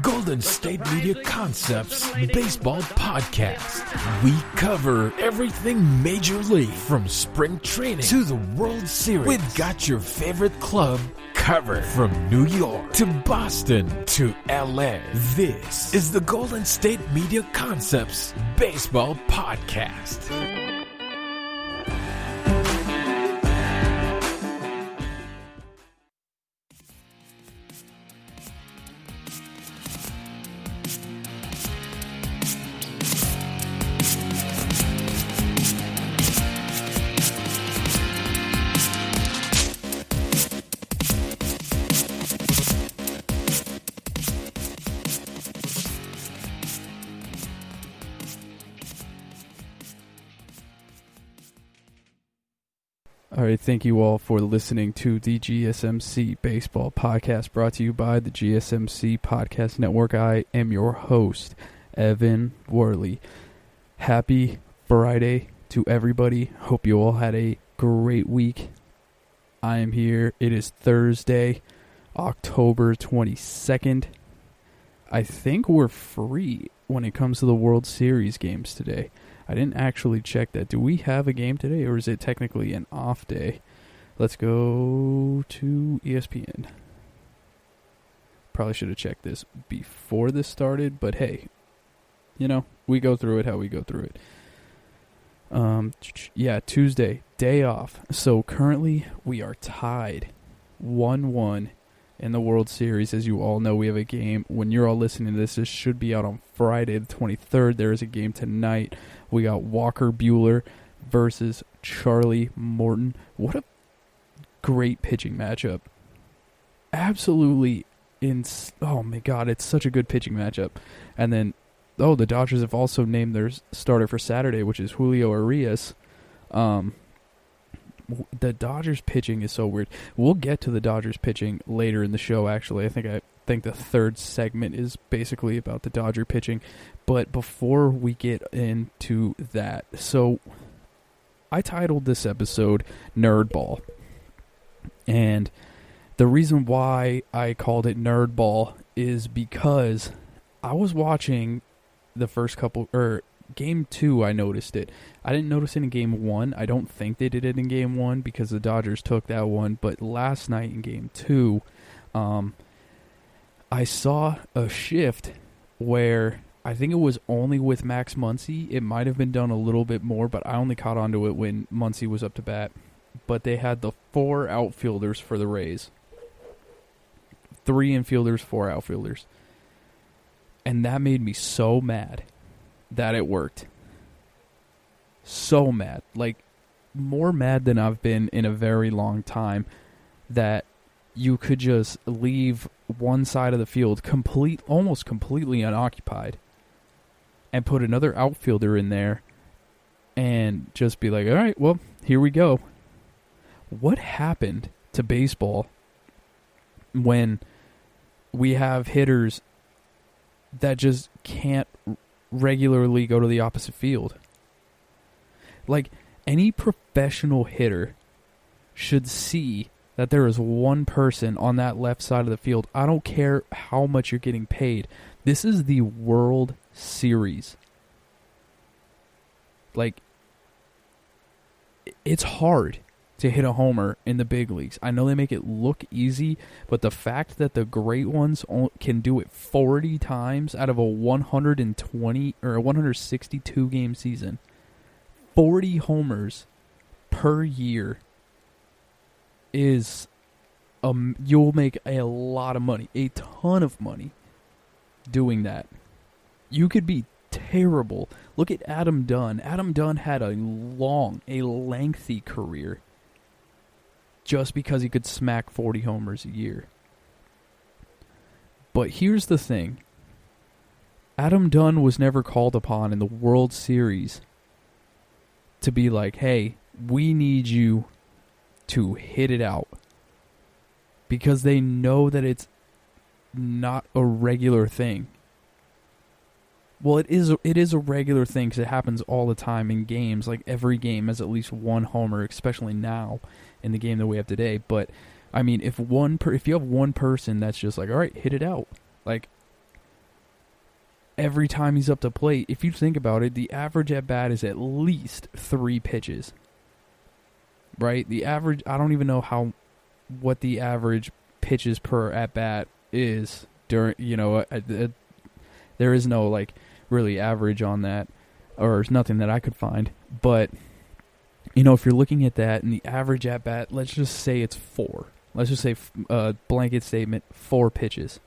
Golden State Media Concepts Baseball Podcast. We cover everything Major League, from spring training to the World Series. We've got your favorite club covered, from New York to Boston to LA. This is the Golden State Media Concepts Baseball Podcast. All right, thank you all for listening to the GSMC Baseball Podcast, brought to you by the GSMC Podcast Network. I am your host, Evan Worley. Happy Friday to everybody. Hope you all had a great week. I am here. It is Thursday, October 22nd. I think we're free when it comes to the World Series games today. I didn't actually check that. Do we have a game today, or is it technically an off day? Let's go to ESPN. Probably should have checked this before this started, but hey, you know, we go through it how we go through it. Yeah, Tuesday, day off. So currently we are tied 1-1 in the World Series. As you all know, we have a game. When you're all listening to this, this should be out on Friday the 23rd. There is a game tonight. We got Walker Buehler versus Charlie Morton. What a great pitching matchup. Absolutely oh my God, it's such a good pitching matchup. And then, the Dodgers have also named their starter for Saturday, which is Julio Urias. The Dodgers pitching is so weird. We'll get to the Dodgers pitching later in the show, actually. I think the third segment is basically about the Dodger pitching. But before we get into that, so I titled this episode Nerdball. And the reason why I called it Nerdball is because I was watching the first Game 2, I noticed it. I didn't notice it in Game 1. I don't think they did it in Game 1 because the Dodgers took that one. But last night in Game 2, I saw a shift where I think it was only with Max Muncy. It might have been done a little bit more, but I only caught on to it when Muncy was up to bat. But they had the 4 outfielders for the Rays. 3 infielders, 4 outfielders. And that made me so mad that it worked. So mad. Like, more mad than I've been in a very long time, that you could just leave one side of the field almost completely unoccupied and put another outfielder in there and just be like, all right, well, here we go. What happened to baseball when we have hitters that just can't regularly go to the opposite field? Like, any professional hitter should see that there is one person on that left side of the field. I don't care how much you're getting paid. This is the World Series. Like, it's hard to hit a homer in the big leagues. I know they make it look easy, but the fact that the great ones can do it 40 times out of a 120 or a 162 game season, 40 homers per year, is you'll make a lot of money, a ton of money doing that. You could be terrible. Look at Adam Dunn. Adam Dunn had a lengthy career just because he could smack 40 homers a year. But here's the thing. Adam Dunn was never called upon in the World Series to be like, hey, we need you to hit it out. Because they know that it's not a regular thing. Well, it is a regular thing because it happens all the time in games. Like, every game has at least one homer, especially now in the game that we have today. But, I mean, if you have one person that's just like, all right, hit it out. Like, every time he's up to plate, if you think about it, the average at bat is at least 3 pitches. Right? The average, I don't even know what the average pitches per at bat is during, there is no like really average on that, or there's nothing that I could find. But if you're looking at that and the average at bat, let's just say it's 4. Let's just say blanket statement 4 pitches.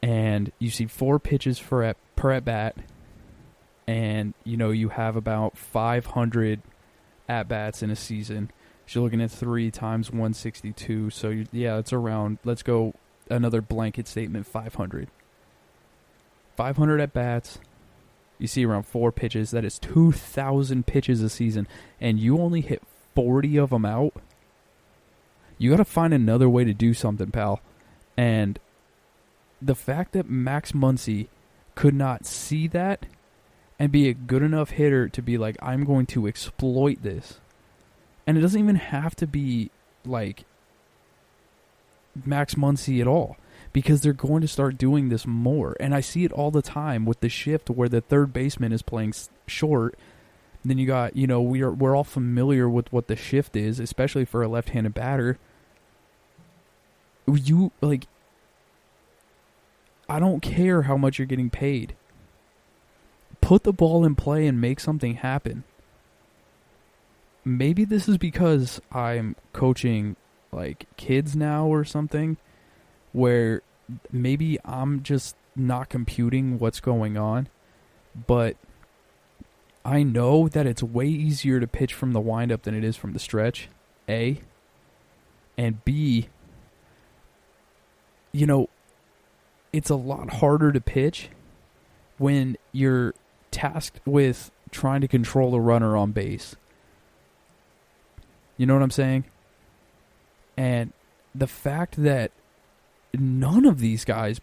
And you see 4 pitches per at bat, and you have about 500 at bats in a season. So you're looking at 3 times 162. So it's around. Let's go another blanket statement 500. 500 at bats. You see around 4 pitches. That is 2,000 pitches a season, and you only hit 40 of them out. You got to find another way to do something, pal. And the fact that Max Muncy could not see that and be a good enough hitter to be like, I'm going to exploit this. And it doesn't even have to be like Max Muncy at all, because they're going to start doing this more. And I see it all the time with the shift where the third baseman is playing short. And then you got, we're all familiar with what the shift is, especially for a left-handed batter. I don't care how much you're getting paid. Put the ball in play and make something happen. Maybe this is because I'm coaching like kids now or something, where maybe I'm just not computing what's going on, but I know that it's way easier to pitch from the windup than it is from the stretch, A, and B, it's a lot harder to pitch when you're tasked with trying to control the runner on base. You know what I'm saying? And the fact that none of these guys,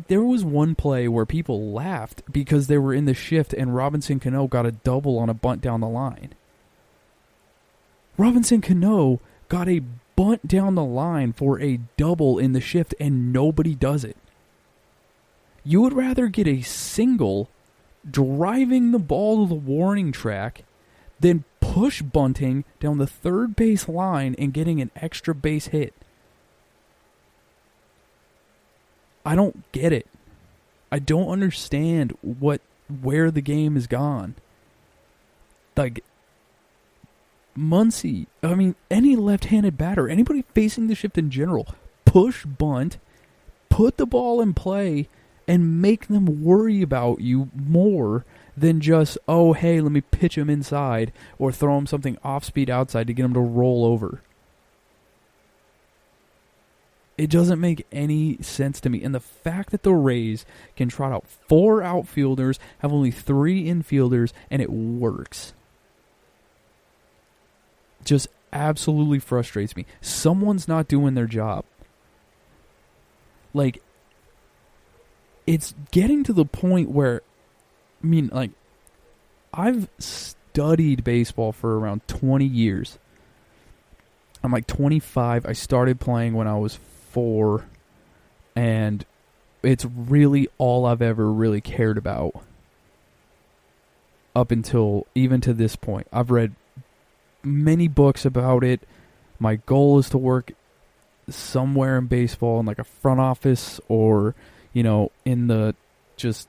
there was one play where people laughed because they were in the shift and Robinson Cano got a double on a bunt down the line. Robinson Cano got a bunt down the line for a double in the shift and nobody does it. You would rather get a single driving the ball to the warning track than push bunting down the third base line and getting an extra base hit. I don't get it. I don't understand where the game has gone. Like Muncy, any left-handed batter, anybody facing the shift in general, push bunt, put the ball in play, and make them worry about you more than just, oh, hey, let me pitch him inside or throw him something off-speed outside to get him to roll over. It doesn't make any sense to me. And the fact that the Rays can trot out 4 outfielders, have only 3 infielders, and it works, just absolutely frustrates me. Someone's not doing their job. It's getting to the point where, I've studied baseball for around 20 years. I'm 25. I started playing when I was 4, and it's really all I've ever really cared about up until even to this point. I've read many books about it. My goal is to work somewhere in baseball in a front office or in the just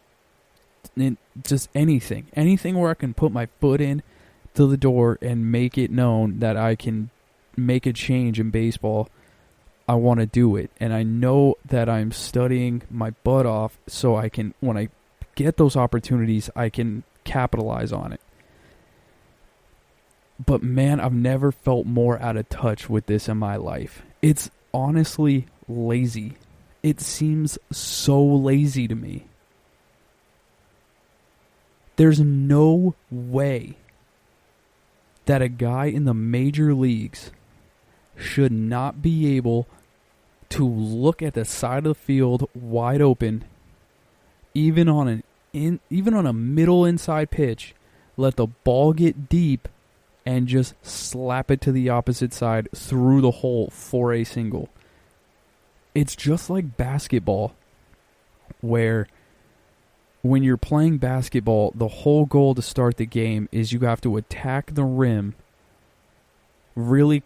anything where I can put my foot in to the door and make it known that I can make a change in baseball. I want to do it, and I know that I'm studying my butt off so I can, when I get those opportunities, I can capitalize on it. But man, I've never felt more out of touch with this in my life. It's honestly lazy. It seems so lazy to me. There's no way that a guy in the major leagues should not be able to look at the side of the field wide open, even on a middle inside pitch, let the ball get deep, and just slap it to the opposite side through the hole for a single. It's just like basketball, where when you're playing basketball, the whole goal to start the game is you have to attack the rim, really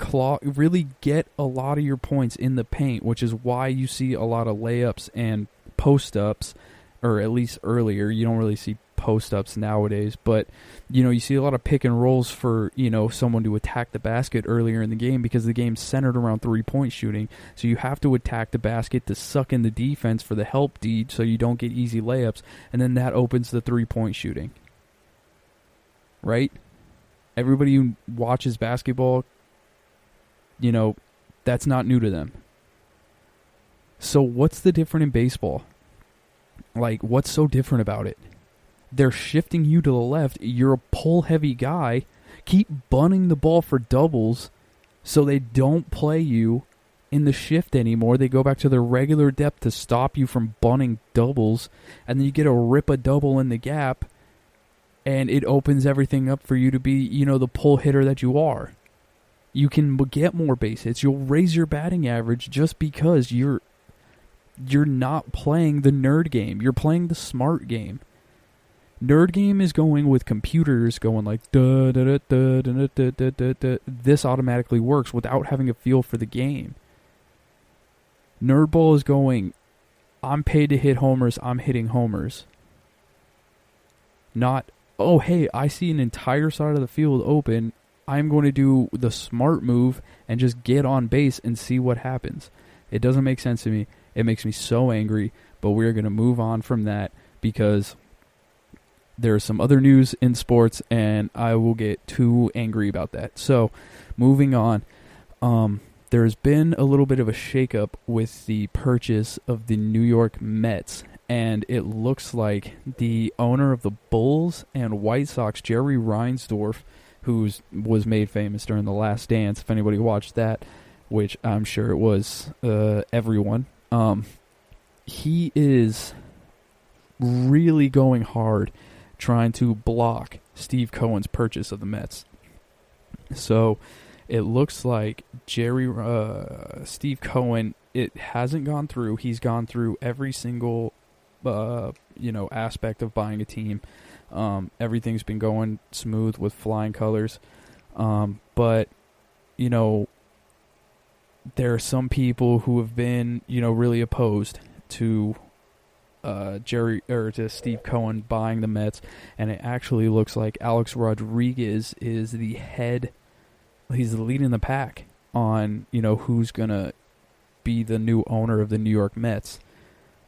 get a lot of your points in the paint, which is why you see a lot of layups and post-ups, or at least earlier. You don't really see post-ups nowadays, but you see a lot of pick and rolls for someone to attack the basket earlier in the game, because the game's centered around 3-point shooting. So you have to attack the basket to suck in the defense for the help D, so you don't get easy layups, and then that opens the 3-point shooting. Right? Everybody who watches basketball, that's not new to them. So what's the difference in baseball? Like, what's so different about it? They're shifting you to the left. You're a pull-heavy guy. Keep bunting the ball for doubles so they don't play you in the shift anymore. They go back to their regular depth to stop you from bunting doubles, and then you get to rip a double in the gap, and it opens everything up for you to be, the pull hitter that you are. You can get more base hits. You'll raise your batting average just because you're not playing the nerd game. You're playing the smart game. Nerd game is going with computers going like da da da da da da da da da. This automatically works without having a feel for the game. Nerdball is going, I'm paid to hit homers, I'm hitting homers. Not, oh hey, I see an entire side of the field open, I'm going to do the smart move and just get on base and see what happens. It doesn't make sense to me. It makes me so angry, but we're going to move on from that because there's some other news in sports and I will get too angry about that. So, moving on, there's been a little bit of a shakeup with the purchase of the New York Mets, and it looks like the owner of the Bulls and White Sox, Jerry Reinsdorf, who was made famous during The Last Dance, if anybody watched that, which I'm sure it was everyone. He is really going hard trying to block Steve Cohen's purchase of the Mets. So it looks like Steve Cohen, it hasn't gone through. He's gone through every single aspect of buying a team. Everything's been going smooth with flying colors. But there are some people who have been, really opposed to to Steve Cohen buying the Mets, and it actually looks like Alex Rodriguez is the head. He's leading the pack on, who's gonna be the new owner of the New York Mets,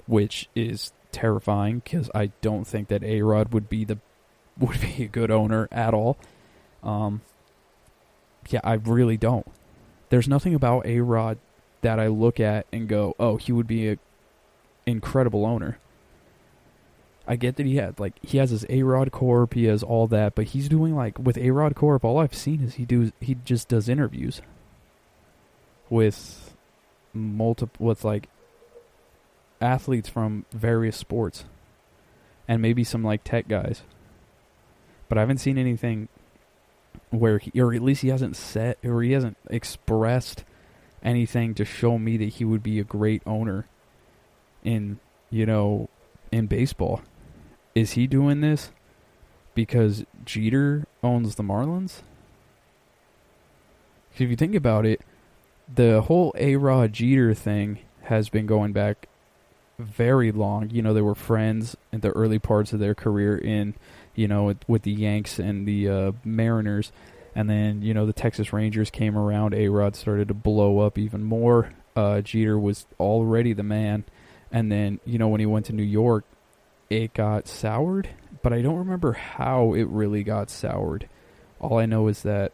which is terrifying because I don't think that A-Rod would be a good owner at all. Yeah, I really don't. There's nothing about A-Rod that I look at and go, oh, he would be an incredible owner. I get that he has his A-Rod Corp, he has all that, but he's doing with A-Rod Corp, all I've seen is he just does interviews with athletes from various sports and maybe some tech guys. But I haven't seen anything where or at least he hasn't expressed anything to show me that he would be a great owner in baseball. Is he doing this because Jeter owns the Marlins? If you think about it, the whole A-Rod Jeter thing has been going back very long. They were friends in the early parts of their career in, with the Yanks and the Mariners. And then, the Texas Rangers came around. A-Rod started to blow up even more. Jeter was already the man. And then, when he went to New York, it got soured. But I don't remember how it really got soured. All I know is that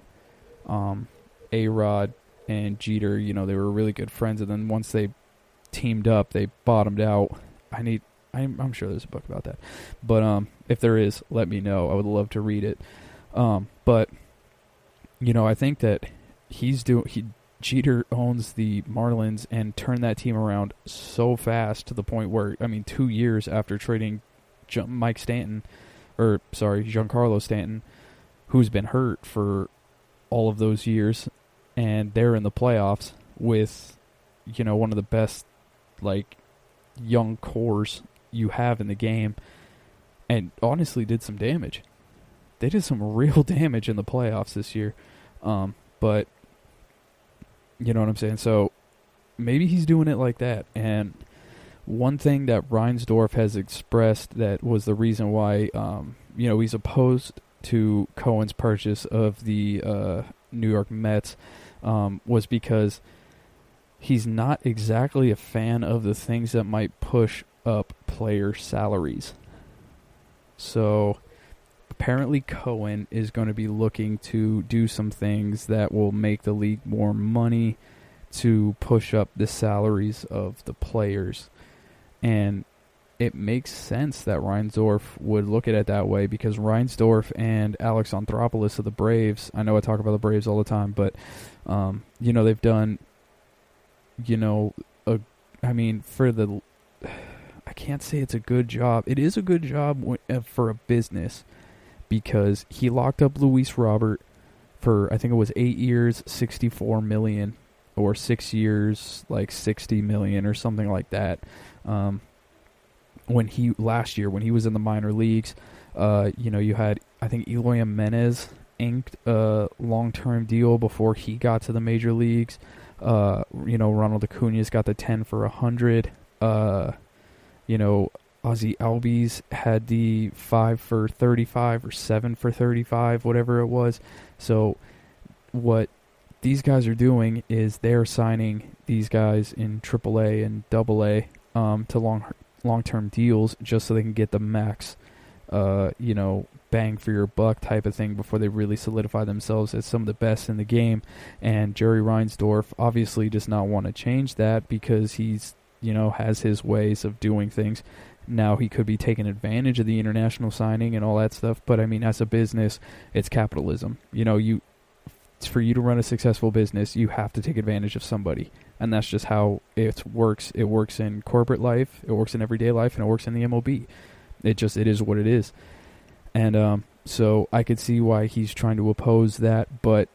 A-Rod and Jeter, they were really good friends. And then once they teamed up, they bottomed out. I'm sure there's a book about that. But if there is, let me know. I would love to read it. But I think that Jeter owns the Marlins and turned that team around so fast to the point where, 2 years after trading Giancarlo Stanton, who's been hurt for all of those years, and they're in the playoffs with, one of the best, young cores you have in the game. and honestly did some damage. They did some real damage in the playoffs this year. But you know what I'm saying? So maybe he's doing it like that. And one thing that Reinsdorf has expressed that was the reason why, he's opposed to Cohen's purchase of the New York Mets was because he's not exactly a fan of the things that might push up player salaries. So apparently Cohen is going to be looking to do some things that will make the league more money to push up the salaries of the players. And it makes sense that Reinsdorf would look at it that way, because Reinsdorf and Alex Anthopoulos of the Braves, I know I talk about the Braves all the time, but, they've done, I can't say it's a good job. It is a good job for a business, because he locked up Luis Robert for, I think it was 8 years, $64 million, or 6 years, like $60 million or something like that. Last year when he was in the minor leagues, you had, I think, Eloy Jimenez inked a long-term deal before he got to the major leagues. Ronald Acuña's got the 10 for 100. Ozzie Albies had the 5 for 35 or 7 for 35, whatever it was. So what these guys are doing is they're signing these guys in AAA and AA to long-term deals just so they can get the max, bang for your buck type of thing before they really solidify themselves as some of the best in the game. And Jerry Reinsdorf obviously does not want to change that, because he's, has his ways of doing things. Now he could be taking advantage of the international signing and all that stuff, but I mean, as a business, it's capitalism. For you to run a successful business, you have to take advantage of somebody. And that's just how it works. It works in corporate life, it works in everyday life, and it works in the MLB. It is what it is. And so I could see why he's trying to oppose that, but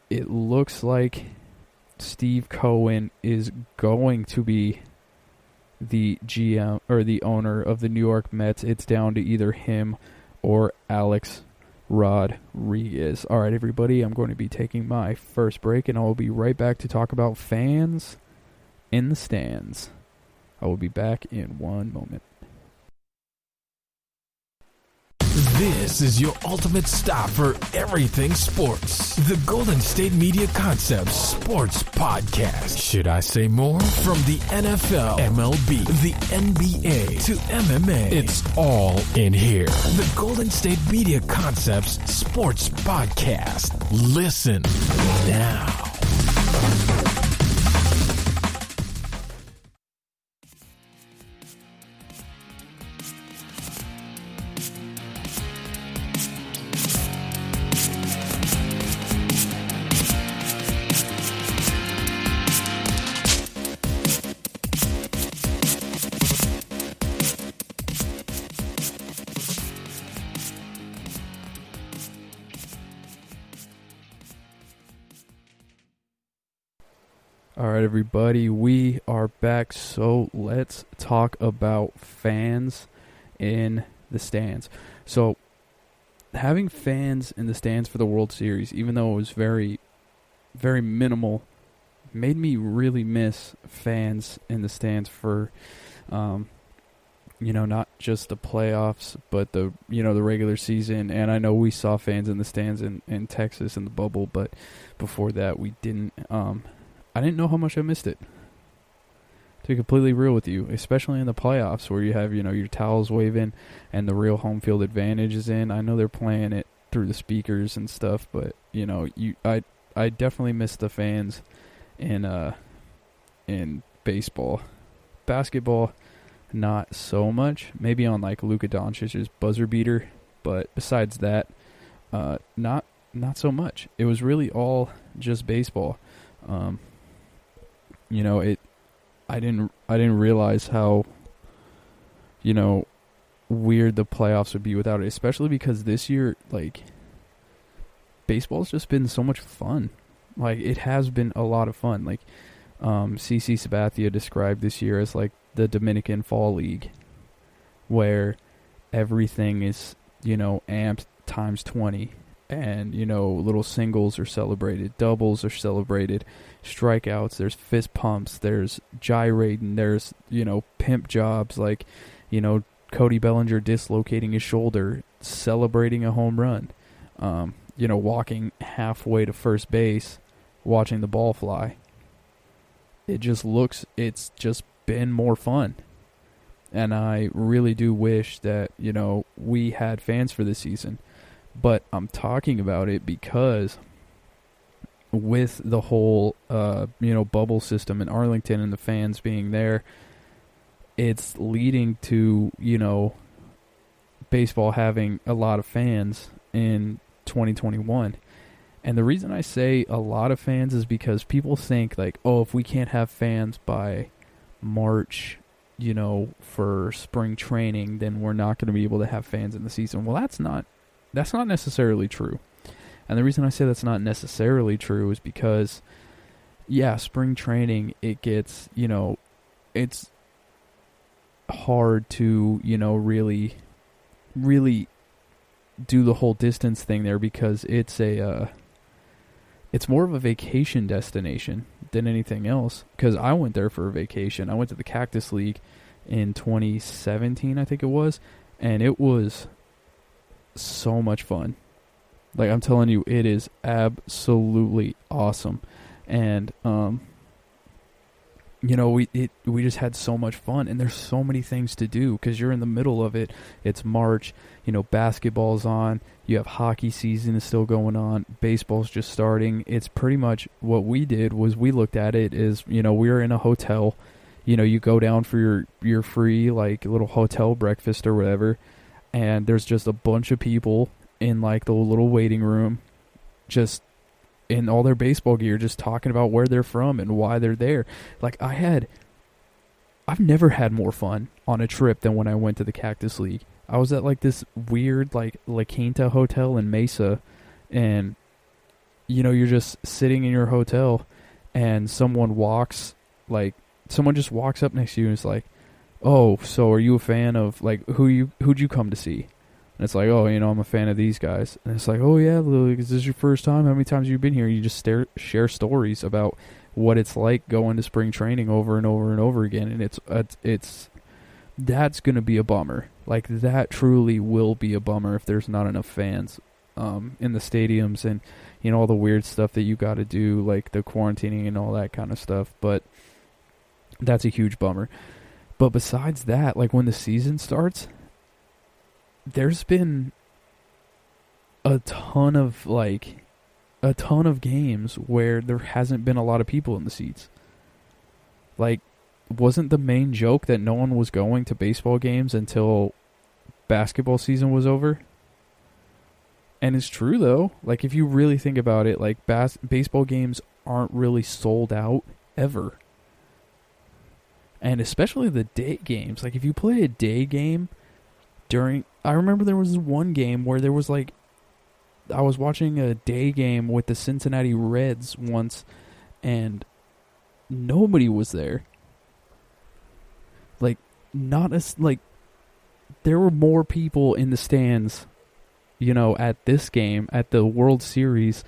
it looks like Steve Cohen is going to be the GM or the owner of the New York Mets. It's down to either him or Alex Rodriguez. All right, everybody, I'm going to be taking my first break, and I will be right back to talk about fans in the stands. I will be back in one moment. This is your ultimate stop for everything sports. The Golden State Media Concepts Sports Podcast. Should I say more? From the NFL, MLB, the NBA to MMA, it's all in here. The Golden State Media Concepts Sports Podcast. Listen now. All right, everybody, we are back, so let's talk about fans in the stands. So, having fans in the stands for the World Series, even though it was very, very minimal, made me really miss fans in the stands for, not just the playoffs, but the regular season. And I know we saw fans in the stands in Texas in the bubble, but before that we didn't. I didn't know how much I missed it, to be completely real with you, especially in the playoffs where you have, your towels waving and the real home field advantage is in. I know they're playing it through the speakers and stuff, but, I definitely miss the fans in baseball. Basketball, not so much. Maybe on, like, Luka Doncic's buzzer beater, but besides that, not so much. It was really all just baseball. I didn't realize how, weird the playoffs would be without it, especially because this year, like, baseball's just been so much fun. Like, it has been a lot of fun. Like, CC Sabathia described this year as, like, the Dominican Fall League, where everything is, amped times 20. And, little singles are celebrated, doubles are celebrated, strikeouts, there's fist pumps, there's gyrating, there's, pimp jobs like, Cody Bellinger dislocating his shoulder, celebrating a home run, walking halfway to first base, watching the ball fly. It's just been more fun. And I really do wish that, we had fans for this season. But I'm talking about it because with the whole, bubble system in Arlington and the fans being there, it's leading to, baseball having a lot of fans in 2021. And the reason I say a lot of fans is because people think like, oh, if we can't have fans by March, for spring training, then we're not going to be able to have fans in the season. Well, that's not necessarily true. And the reason I say that's not necessarily true is because, spring training, it gets, it's hard to, really do the whole distance thing there because it's more of a vacation destination than anything else. Because I went there for a vacation. I went to the Cactus League in 2017, I think it was, and it was so much fun. Like, I'm telling you, it is absolutely awesome. And we just had so much fun, and there's so many things to do because you're in the middle of it. It's March, basketball's on, you have hockey season is still going on, baseball's just starting. It's pretty much what we did was we looked at it as, we were in a hotel, you go down for your free, like, little hotel breakfast or whatever, and there's just a bunch of people in, like, the little waiting room, just in all their baseball gear, just talking about where they're from and why they're there. Like, I've never had more fun on a trip than when I went to the Cactus League. I was at, like, this weird, like, La Quinta hotel in Mesa, and, you're just sitting in your hotel, and someone just walks up next to you and is like, oh, so are you a fan of, like, who'd you come to see? And it's like, oh, I'm a fan of these guys. And it's like, oh, yeah, is this your first time? How many times have you been here? You just share stories about what it's like going to spring training over and over and over again. And that's going to be a bummer. Like, that truly will be a bummer if there's not enough fans in the stadiums and, all the weird stuff that you got to do, like the quarantining and all that kind of stuff. But that's a huge bummer. But besides that, like, when the season starts, there's been a ton of games where there hasn't been a lot of people in the seats. Like, wasn't the main joke that no one was going to baseball games until basketball season was over? And it's true, though. Like, if you really think about it, like, baseball games aren't really sold out ever. And especially the day games. Like, if you play a day game I remember there was one game where there was, like, I was watching a day game with the Cincinnati Reds once, and nobody was there. Like, there were more people in the stands, at this game, at the World Series.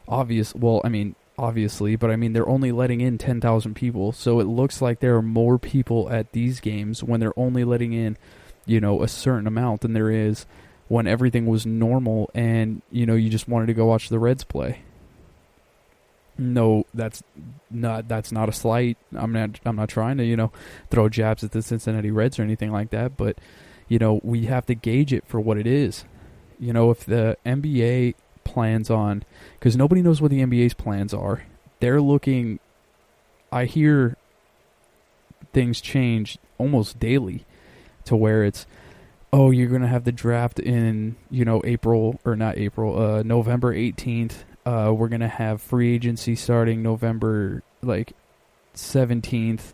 Obviously, but I mean, they're only letting in 10,000 people, so it looks like there are more people at these games when they're only letting in, a certain amount than there is when everything was normal and, you just wanted to go watch the Reds play. No, that's not a slight. I'm not trying to, throw jabs at the Cincinnati Reds or anything like that, but, we have to gauge it for what it is. If the NBA plans on, because nobody knows what the NBA's plans are. They're looking, I hear things change almost daily to where it's, oh, you're going to have the draft in, November 18th. We're going to have free agency starting November, 17th.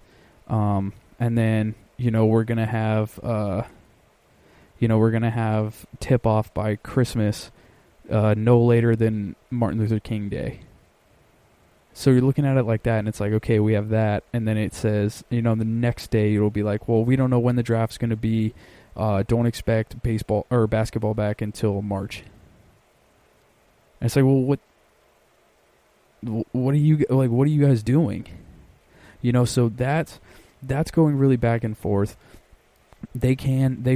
And then, we're going to have tip-off by Christmas, no later than Martin Luther King Day. So you're looking at it like that, and it's like, okay, we have that. And then it says, the next day it'll be like, well, we don't know when the draft's going to be. don't expect baseball or basketball back until March. And it's like, well, what are you guys doing? So that's going really back and forth. They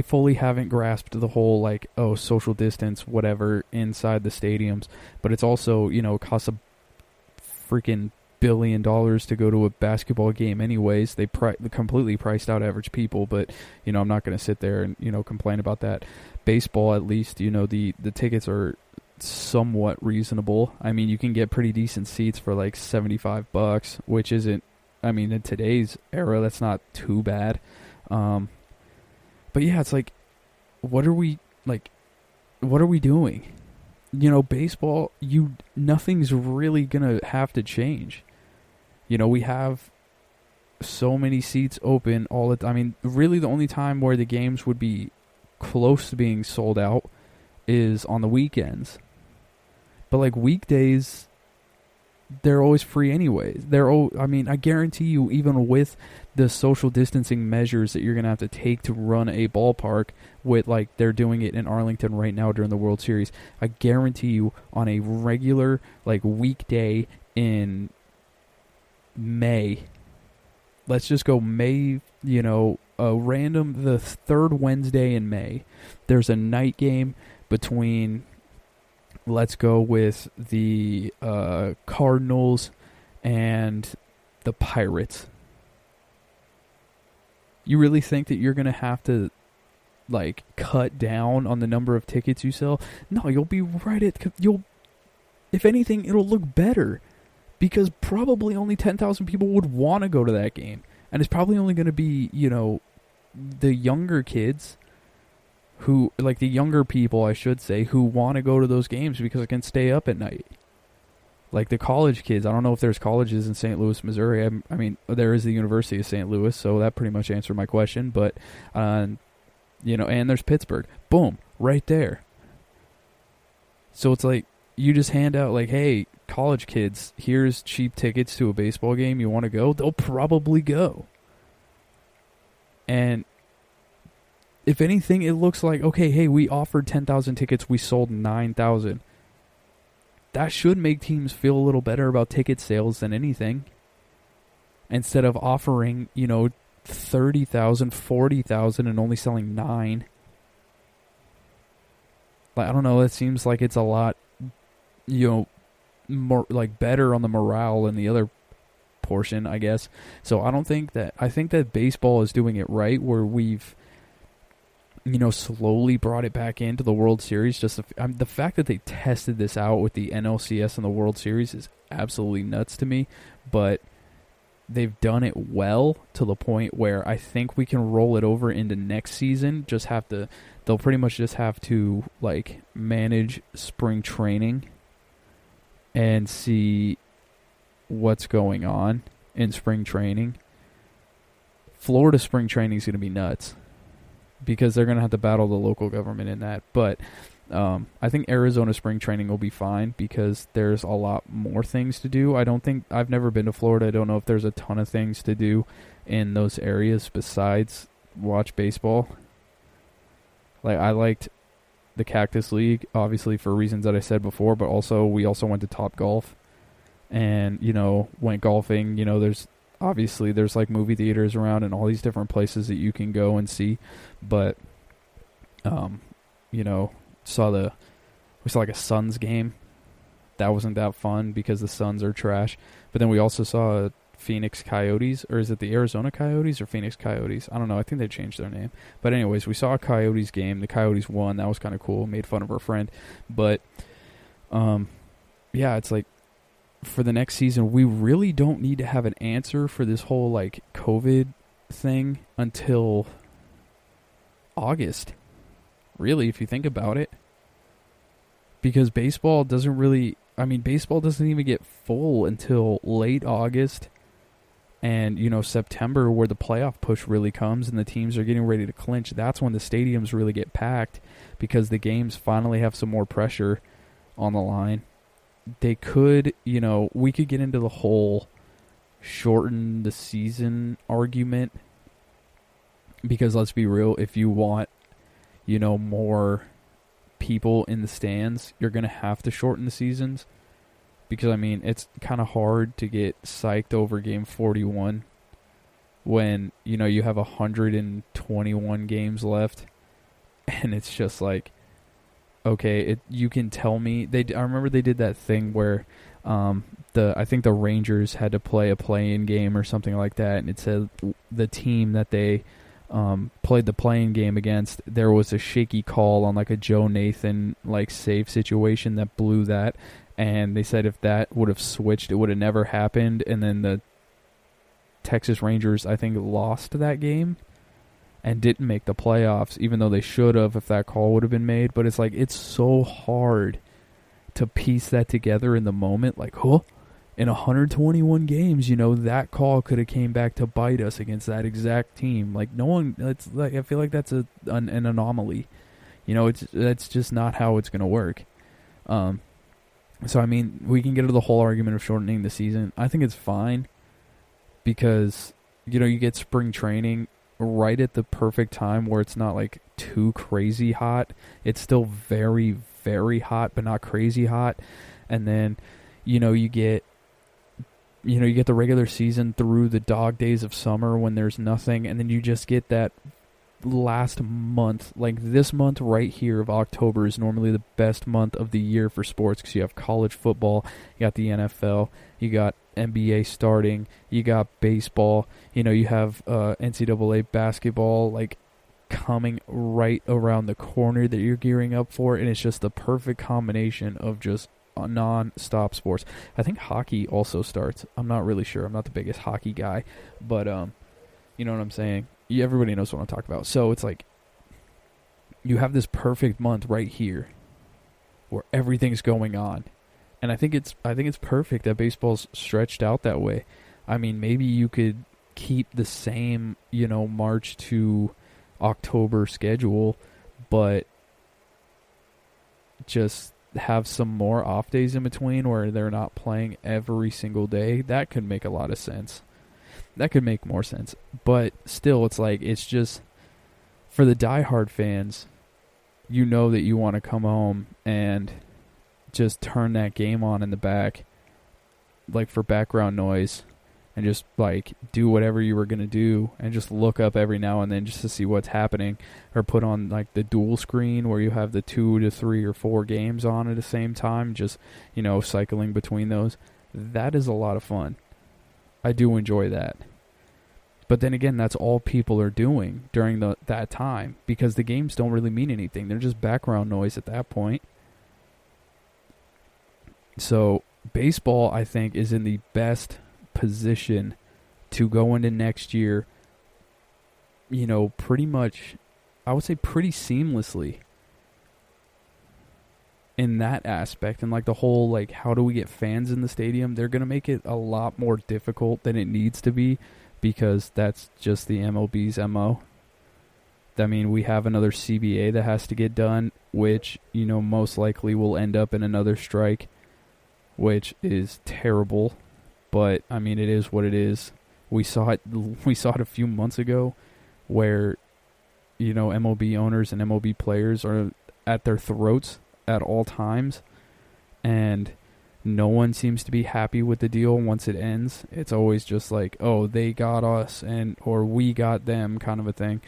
fully haven't grasped the whole social distance, whatever, inside the stadiums. But it's also, it costs a freaking $1 billion to go to a basketball game anyways. They completely priced out average people, but, I'm not going to sit there and, complain about that. Baseball, at least, the tickets are somewhat reasonable. I mean, you can get pretty decent seats for like $75, which isn't, in today's era, that's not too bad. But yeah, it's like, what are we doing? Baseball, nothing's really gonna have to change. We have so many seats open all the time. Really the only time where the games would be close to being sold out is on the weekends. But weekdays, they're always free anyways. I guarantee you, even with the social distancing measures that you're going to have to take to run a ballpark with, they're doing it in Arlington right now during the World Series, I guarantee you on a regular, weekday in May, let's just go May, the third Wednesday in May, there's a night game between, let's go with the Cardinals and the Pirates. You really think that you're going to have to, cut down on the number of tickets you sell? No, you'll be right at... If anything, it'll look better. Because probably only 10,000 people would want to go to that game. And it's probably only going to be, the younger kids... the younger people, I should say, who want to go to those games because it can stay up at night. The college kids, I don't know if there's colleges in St. Louis, Missouri. There is the University of St. Louis, so that pretty much answered my question. But, and there's Pittsburgh. Boom, right there. So it's you just hand out, hey, college kids, here's cheap tickets to a baseball game. You want to go? They'll probably go. And if anything, it looks like, okay, hey, we offered 10,000 tickets, we sold 9,000. That should make teams feel a little better about ticket sales than anything. Instead of offering, 30,000, 40,000 and only selling 9. I don't know, it seems like it's a lot, more, better on the morale than the other portion, I guess. So I think that baseball is doing it right, where we've, slowly brought it back into the World Series. Just the fact that they tested this out with the NLCS and the World Series is absolutely nuts to me. But they've done it well to the point where I think we can roll it over into next season. They'll pretty much just have to manage spring training and see what's going on in spring training. Florida spring training is going to be nuts, because they're going to have to battle the local government in that. But I think Arizona spring training will be fine because there's a lot more things to do. I've never been to Florida. I don't know if there's a ton of things to do in those areas besides watch baseball. I liked the Cactus League, obviously for reasons that I said before, but also we also went to Top Golf and, went golfing. There's movie theaters around and all these different places that you can go and see. But, we saw a Suns game. That wasn't that fun because the Suns are trash. But then we also saw Phoenix Coyotes, or is it the Arizona Coyotes or Phoenix Coyotes? I don't know. I think they changed their name. But anyways, we saw a Coyotes game. The Coyotes won. That was kind of cool. Made fun of our friend. But, yeah, it's for the next season, we really don't need to have an answer for this whole COVID thing until August. Really, if you think about it. Because baseball doesn't even get full until late August and, September, where the playoff push really comes and the teams are getting ready to clinch. That's when the stadiums really get packed because the games finally have some more pressure on the line. They could, we could get into the whole shorten the season argument because let's be real, if you want more people in the stands, you're going to have to shorten the seasons. Because, I mean, it's kind of hard to get psyched over Game 41 when, you have 121 games left. And it's just like, okay, you can tell me. I remember they did that thing where I think the Rangers had to play a play-in game or something like that. And it said the team that they played the play-in game against, there was a shaky call on like a Joe Nathan like save situation that blew that. And they said if that would have switched, it would have never happened. And then the Texas Rangers, I think, lost that game and didn't make the playoffs, even though they should have if that call would have been made. But it's like, it's so hard to piece that together in the moment. Like, in 121 games, that call could have came back to bite us against that exact team. Like, no one, it's like, I feel like that's an anomaly. That's just not how it's going to work. So, I mean, we can get into the whole argument of shortening the season. I think it's fine because, you get spring training right at the perfect time where it's not, like, too crazy hot. It's still very, very hot, but not crazy hot. And then, you get the regular season through the dog days of summer when there's nothing. And then you just get that last month, like this month right here of October is normally the best month of the year for sports because you have college football, you got the NFL, you got NBA starting, you got baseball, you have NCAA basketball like coming right around the corner that you're gearing up for, and it's just the perfect combination of just non-stop sports. I think hockey also starts. I'm not really sure. I'm not the biggest hockey guy, but you know what I'm saying? Everybody knows what I'm talking about. So it's like you have this perfect month right here where everything's going on. And I think it's perfect that baseball's stretched out that way. I mean, maybe you could keep the same, March to October schedule, but just have some more off days in between where they're not playing every single day. That could make a lot of sense. That could make more sense. But still, it's like, it's just, for the diehard fans, that you want to come home and just turn that game on in the back, like for background noise, and just like do whatever you were going to do and just look up every now and then just to see what's happening, or put on like the dual screen where you have the 2 to 3 or 4 games on at the same time, just, cycling between those. That is a lot of fun. I do enjoy that. But then again, that's all people are doing during that time because the games don't really mean anything. They're just background noise at that point. So baseball, I think, is in the best position to go into next year, pretty much, I would say pretty seamlessly in that aspect. And like the whole, like, how do we get fans in the stadium? They're going to make it a lot more difficult than it needs to be because that's just the MLB's MO. I mean, we have another CBA that has to get done, which, most likely will end up in another strike, which is terrible. But, I mean, it is what it is. We saw it a few months ago where, MLB owners and MLB players are at their throats at all times, and no one seems to be happy with the deal once it ends. It's always just like, oh, they got us or we got them kind of a thing.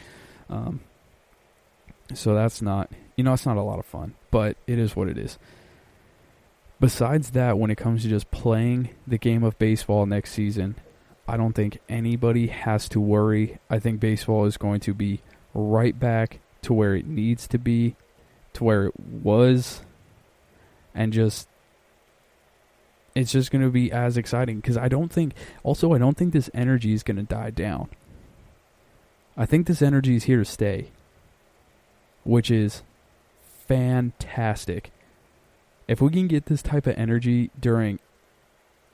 So that's not, it's not a lot of fun, but it is what it is. Besides that, when it comes to just playing the game of baseball next season, I don't think anybody has to worry. I think baseball is going to be right back to where it needs to be, to where it was, and just, it's just going to be as exciting. Because I don't think this energy is going to die down. I think this energy is here to stay, which is fantastic. If we can get this type of energy during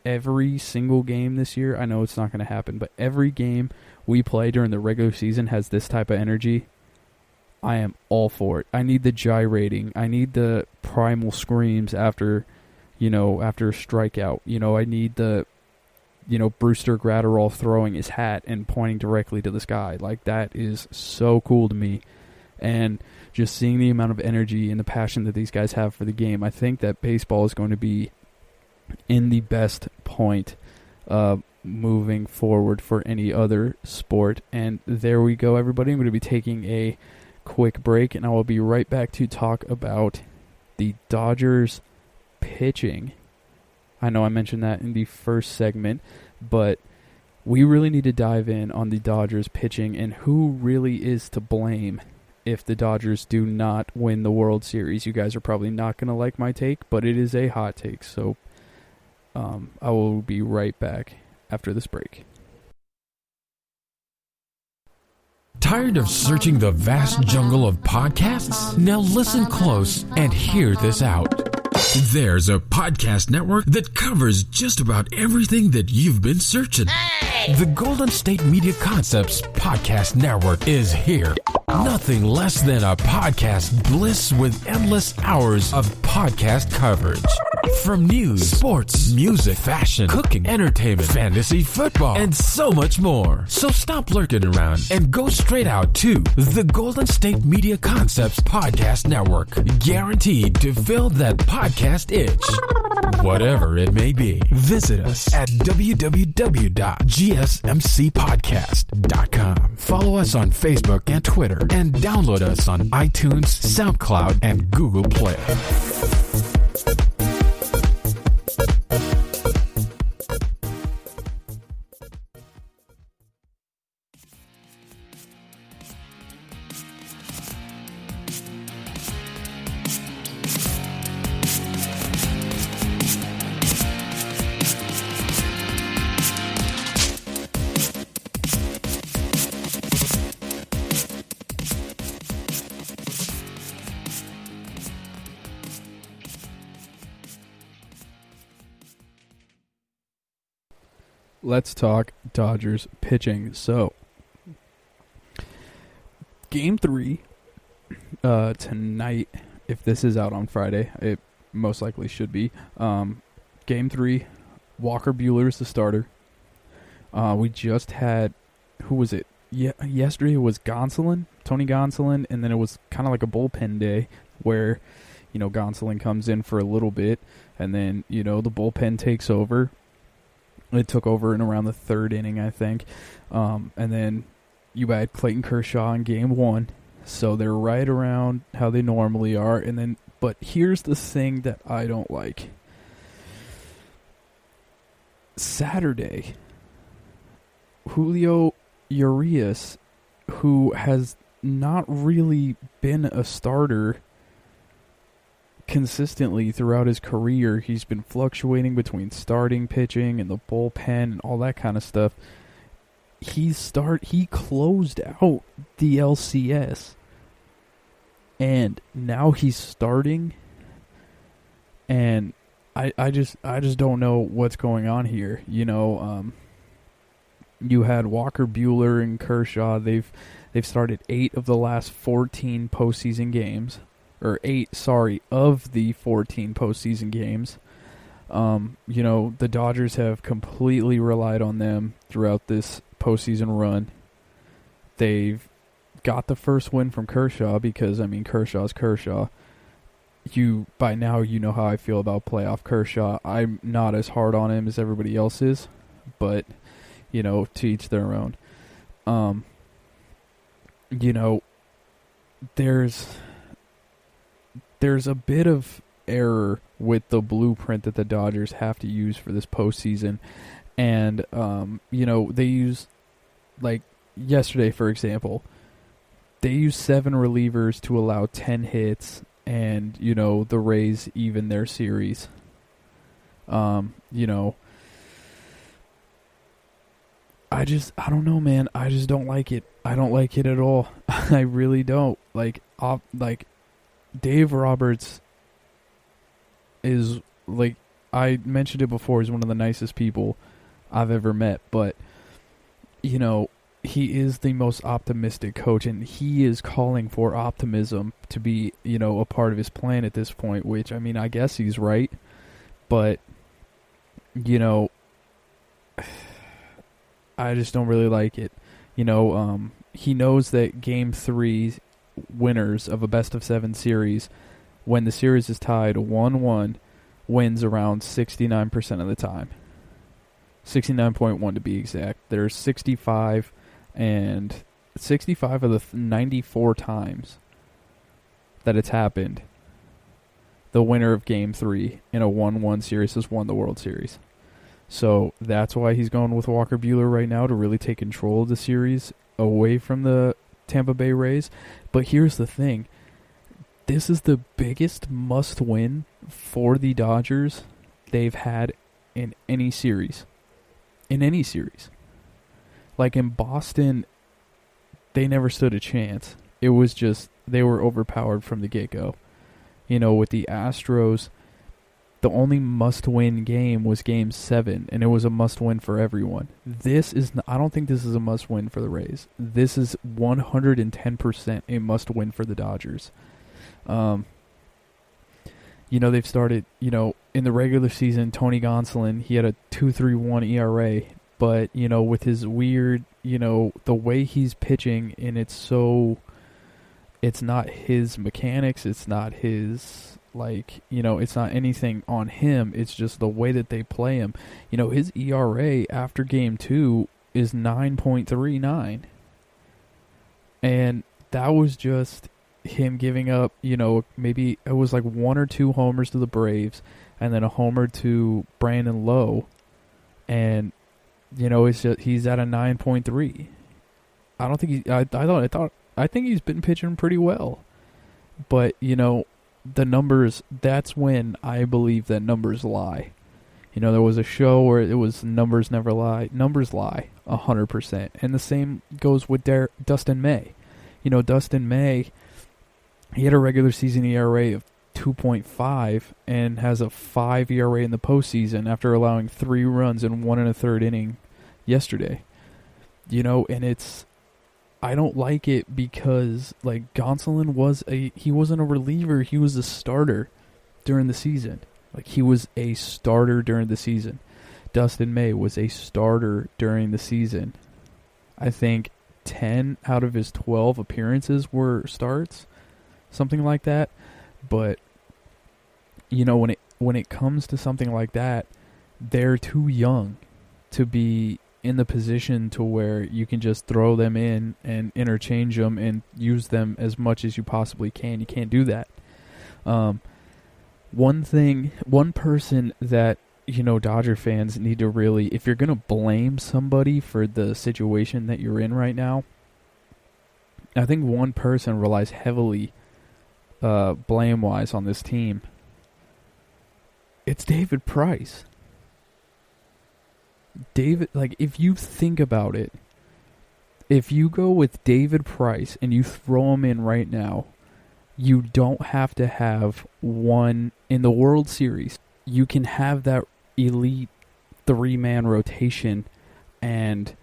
every single game this year, I know it's not going to happen, but every game we play during the regular season has this type of energy, I am all for it. I need the gyrating. I need the primal screams after a strikeout. I need the, Brewster Gratterall throwing his hat and pointing directly to the sky. Like, that is so cool to me. And just seeing the amount of energy and the passion that these guys have for the game, I think that baseball is going to be in the best point moving forward for any other sport. And there we go, everybody. I'm going to be taking a quick break, and I will be right back to talk about the Dodgers pitching. I know I mentioned that in the first segment, but we really need to dive in on the Dodgers pitching and who really is to blame if the Dodgers do not win the World Series. You guys are probably not going to like my take, but it is a hot take, so I will be right back after this break. Tired of searching the vast jungle of podcasts? Now listen close and hear this out. There's a podcast network that covers just about everything that you've been searching. Hey! The Golden State Media Concepts Podcast Network is here. Nothing less than a podcast bliss with endless hours of podcast coverage. From news, sports, music, fashion, cooking, entertainment, fantasy, football, and so much more. So stop lurking around and go straight out to the Golden State Media Concepts Podcast Network. Guaranteed to fill that podcast itch. Whatever it may be. Visit us at www.gsmcpodcast.com. Follow us on Facebook and Twitter, and download us on iTunes, SoundCloud, and Google Play. Let's talk Dodgers pitching. So, Game 3 tonight, if this is out on Friday, it most likely should be. Game 3, Walker Buehler is the starter. We just had, who was it? Yesterday it was Gonsolin, Tony Gonsolin, and then it was kind of like a bullpen day where, Gonsolin comes in for a little bit, and then, the bullpen takes over. It took over in around the third inning, I think. And then you had Clayton Kershaw in Game 1. So they're right around how they normally are. But here's the thing that I don't like. Saturday, Julio Urias, who has not really been a starter consistently throughout his career. He's been fluctuating between starting pitching and the bullpen and all that kind of stuff. He closed out the LCS, and now he's starting, and I just don't know what's going on here. You had Walker Buehler and Kershaw. They've started 8 of the last 14 postseason games. Or 8 of the 14 postseason games. The Dodgers have completely relied on them throughout this postseason run. They've got the first win from Kershaw because, Kershaw's Kershaw. By now, you know how I feel about playoff Kershaw. I'm not as hard on him as everybody else is, but, to each their own. There's a bit of error with the blueprint that the Dodgers have to use for this postseason. And, they use, like, yesterday, for example, they used 7 relievers to allow 10 hits, and, the Rays even their series. I don't know, man. I just don't like it. I don't like it at all. I really don't. Dave Roberts is, I mentioned it before, he's one of the nicest people I've ever met, but, he is the most optimistic coach, and he is calling for optimism to be, a part of his plan at this point, which, I guess he's right, but, I just don't really like it. He knows that Game 3 winners of a best-of-7 series, when the series is tied 1-1, wins around 69% of the time. 69.1 to be exact. There's 65 of the 94 times that it's happened, the winner of Game 3 in a 1-1 series has won the World Series. So that's why he's going with Walker Buehler right now, to really take control of the series away from the Tampa Bay Rays. But here's the thing. This is the biggest must-win for the Dodgers they've had in any series. In any series. Like in Boston, they never stood a chance. It was just, they were overpowered from the get-go. You know, with the Astros, the only must-win game was Game 7, and it was a must-win for everyone. I don't think this is a must-win for the Rays. This is 110% a must-win for the Dodgers. You know, they've started, in the regular season, Tony Gonsolin, he had a 2.31 ERA, but, with his weird, the way he's pitching, and it's not his mechanics, it's not his, it's not anything on him, it's just the way that they play him. His ERA after Game 2 is 9.39. And that was just him giving up, maybe it was like 1 or 2 homers to the Braves, and then a homer to Brandon Lowe, and it's just, he's at a 9.3. I don't think I think he's been pitching pretty well, but the numbers. That's when I believe that numbers lie. There was a show where it was numbers never lie. Numbers lie 100%, and the same goes with Dustin May. Dustin May, he had a regular season ERA of 2.5 and has a 5 ERA in the postseason after allowing 3 runs in 1 1/3 inning yesterday. And I don't like it because Gonsolin he wasn't a reliever, he was a starter during the season. He was a starter during the season. Dustin May was a starter during the season. I think 10 out of his 12 appearances were starts, something like that. But when it comes to something like that, they're too young to be in the position to where you can just throw them in and interchange them and use them as much as you possibly can. You can't do that. One person that Dodger fans need to really, if you're gonna blame somebody for the situation that you're in right now, I think one person relies heavily blame-wise on this team. It's David Price. If you think about it, if you go with David Price and you throw him in right now, you don't have to have one in the World Series. You can have that elite 3-man rotation and,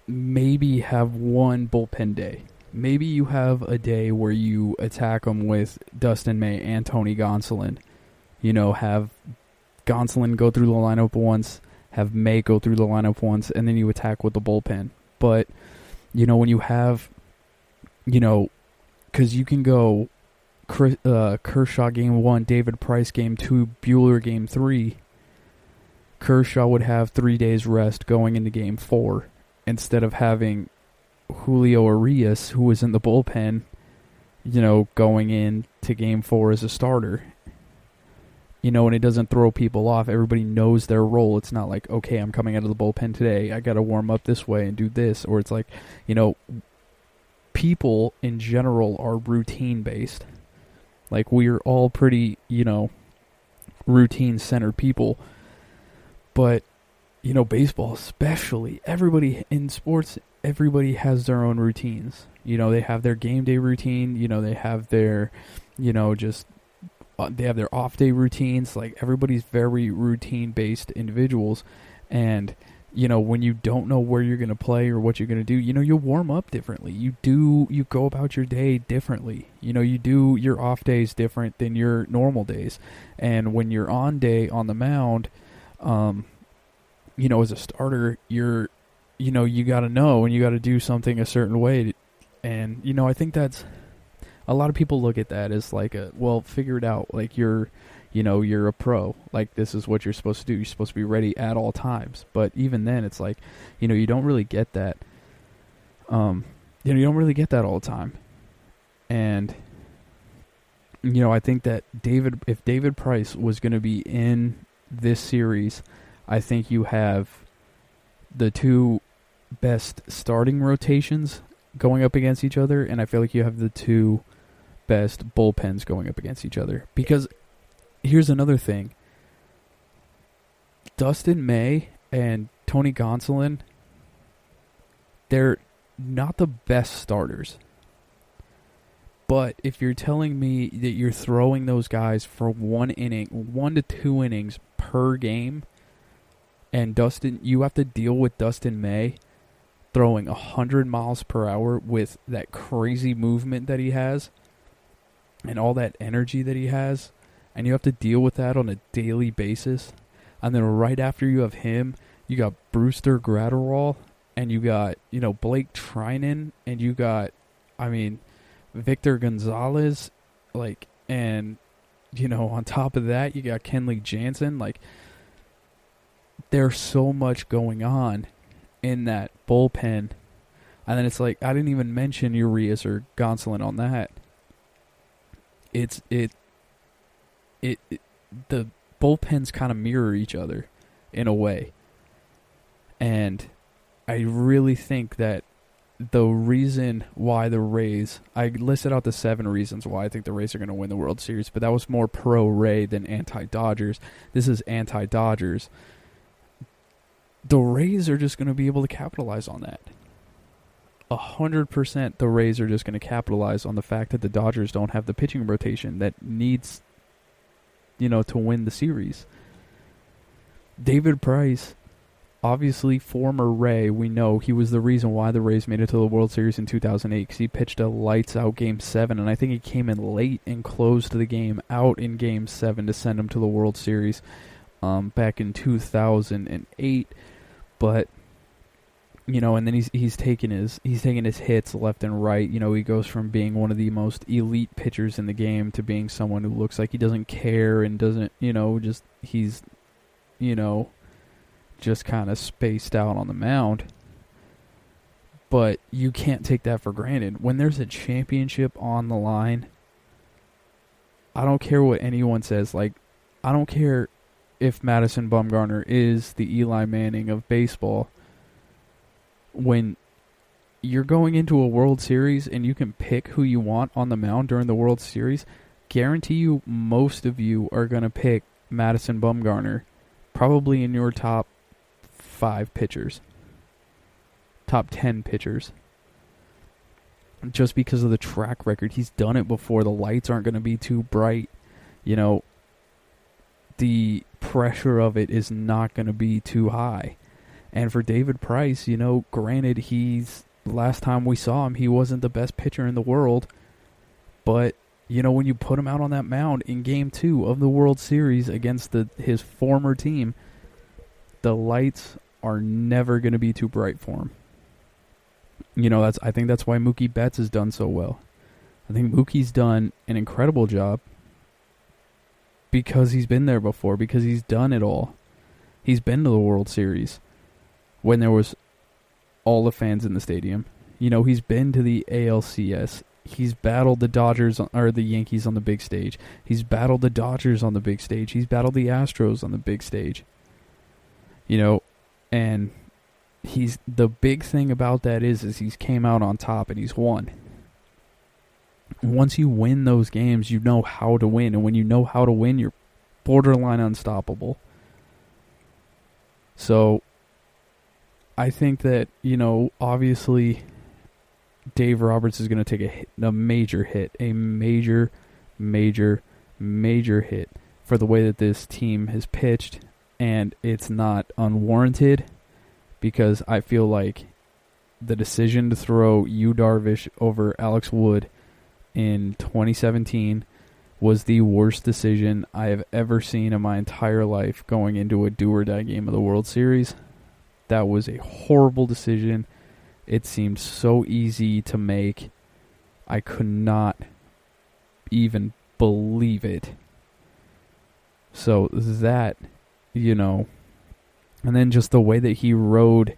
maybe have one bullpen day. Maybe you have a day where you attack them with Dustin May and Tony Gonsolin. Have Gonsolin go through the lineup once, have May go through the lineup once, and then you attack with the bullpen. But, when you have, because you can go Kershaw Game 1, David Price Game 2, Buehler Game 3, Kershaw would have 3 days rest going into Game 4 instead of having Julio Urias, who was in the bullpen, going into Game 4 as a starter. And it doesn't throw people off. Everybody knows their role. It's not like, okay, I'm coming out of the bullpen today, I got to warm up this way and do this. Or it's like, people in general are routine-based. We're all pretty, routine-centered people. But, baseball especially, everybody in sports, everybody has their own routines. They have their game day routine. They have their, they have their off-day routines. Everybody's very routine-based individuals. And, when you don't know where you're going to play or what you're going to do, you'll warm up differently. You go about your day differently. You do your off days different than your normal days. And when you're on the mound, as a starter, you got to know and you got to do something a certain way. And, I think that's a lot of people look at that as like figure it out. Like you're a pro. Like this is what you're supposed to do. You're supposed to be ready at all times. But even then, it's like, you don't really get that. You don't really get that all the time. And, I think that if David Price was going to be in this series, I think you have the two best starting rotations going up against each other, and I feel like you have the two best bullpens going up against each other. Because here's another thing. Dustin May and Tony Gonsolin, they're not the best starters. But if you're telling me that you're throwing those guys for 1 to 2 innings per game, and you have to deal with Dustin May throwing 100 miles per hour with that crazy movement that he has and all that energy that he has, and you have to deal with that on a daily basis. And then right after you have him, you got Brewster Gratterall, and you got, Blake Trinan, and you got, Victor Gonzalez, and, on top of that, you got Kenley Jansen. There's so much going on in that bullpen. And then it's like, I didn't even mention Urias or Gonsolin on that. The bullpens kind of mirror each other in a way. And I really think that the reason why the Rays, I listed out the 7 reasons why I think the Rays are going to win the World Series, but that was more pro-Ray than anti-Dodgers. This is anti-Dodgers. The Rays are just going to be able to capitalize on that. 100% the Rays are just going to capitalize on the fact that the Dodgers don't have the pitching rotation that needs, to win the series. David Price, obviously former Ray, we know he was the reason why the Rays made it to the World Series in 2008 because he pitched a lights-out Game 7, and I think he came in late and closed the game out in Game 7 to send him to the World Series back in 2008. But, and then he's taking his hits left and right. He goes from being one of the most elite pitchers in the game to being someone who looks like he doesn't care and doesn't, he's just kind of spaced out on the mound. But you can't take that for granted. When there's a championship on the line, I don't care what anyone says. I don't care if Madison Bumgarner is the Eli Manning of baseball. When you're going into a World Series and you can pick who you want on the mound during the World Series, guarantee you most of you are going to pick Madison Bumgarner, probably in your top 5 pitchers, top 10 pitchers, just because of the track record. He's done it before. The lights aren't going to be too bright. The pressure of it is not going to be too high. And for David Price, granted, last time we saw him, he wasn't the best pitcher in the world. But, when you put him out on that mound in Game 2 of the World Series against his former team, the lights are never going to be too bright for him. I think that's why Mookie Betts has done so well. I think Mookie's done an incredible job because he's been there before, because he's done it all. He's been to the World Series when there was all the fans in the stadium. He's been to the ALCS. He's battled the Dodgers or the Yankees on the big stage. He's battled the Dodgers on the big stage. He's battled the Astros on the big stage. And the big thing about that is he's came out on top and he's won. Once you win those games, you know how to win. And when you know how to win, you're borderline unstoppable. So I think that, obviously Dave Roberts is going to take a major hit, a major hit for the way that this team has pitched. And it's not unwarranted because I feel like the decision to throw Yu Darvish over Alex Wood in 2017 was the worst decision I have ever seen in my entire life going into a do-or-die game of the World Series. That was a horrible decision. It seemed so easy to make. I could not even believe it. So that, and then just the way that he rode,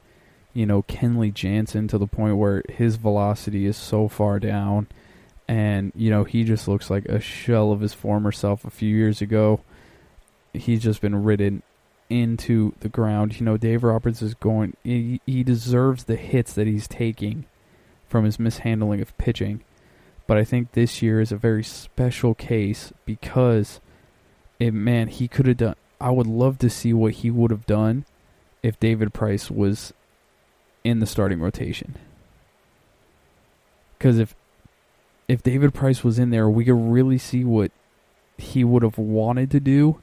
Kenley Jansen to the point where his velocity is so far down, and, he just looks like a shell of his former self a few years ago. He's just been ridden into the ground. Dave Roberts is he deserves the hits that he's taking from his mishandling of pitching. But I think this year is a very special case because, he could have done... I would love to see what he would have done if David Price was in the starting rotation. Because if David Price was in there, we could really see what he would have wanted to do.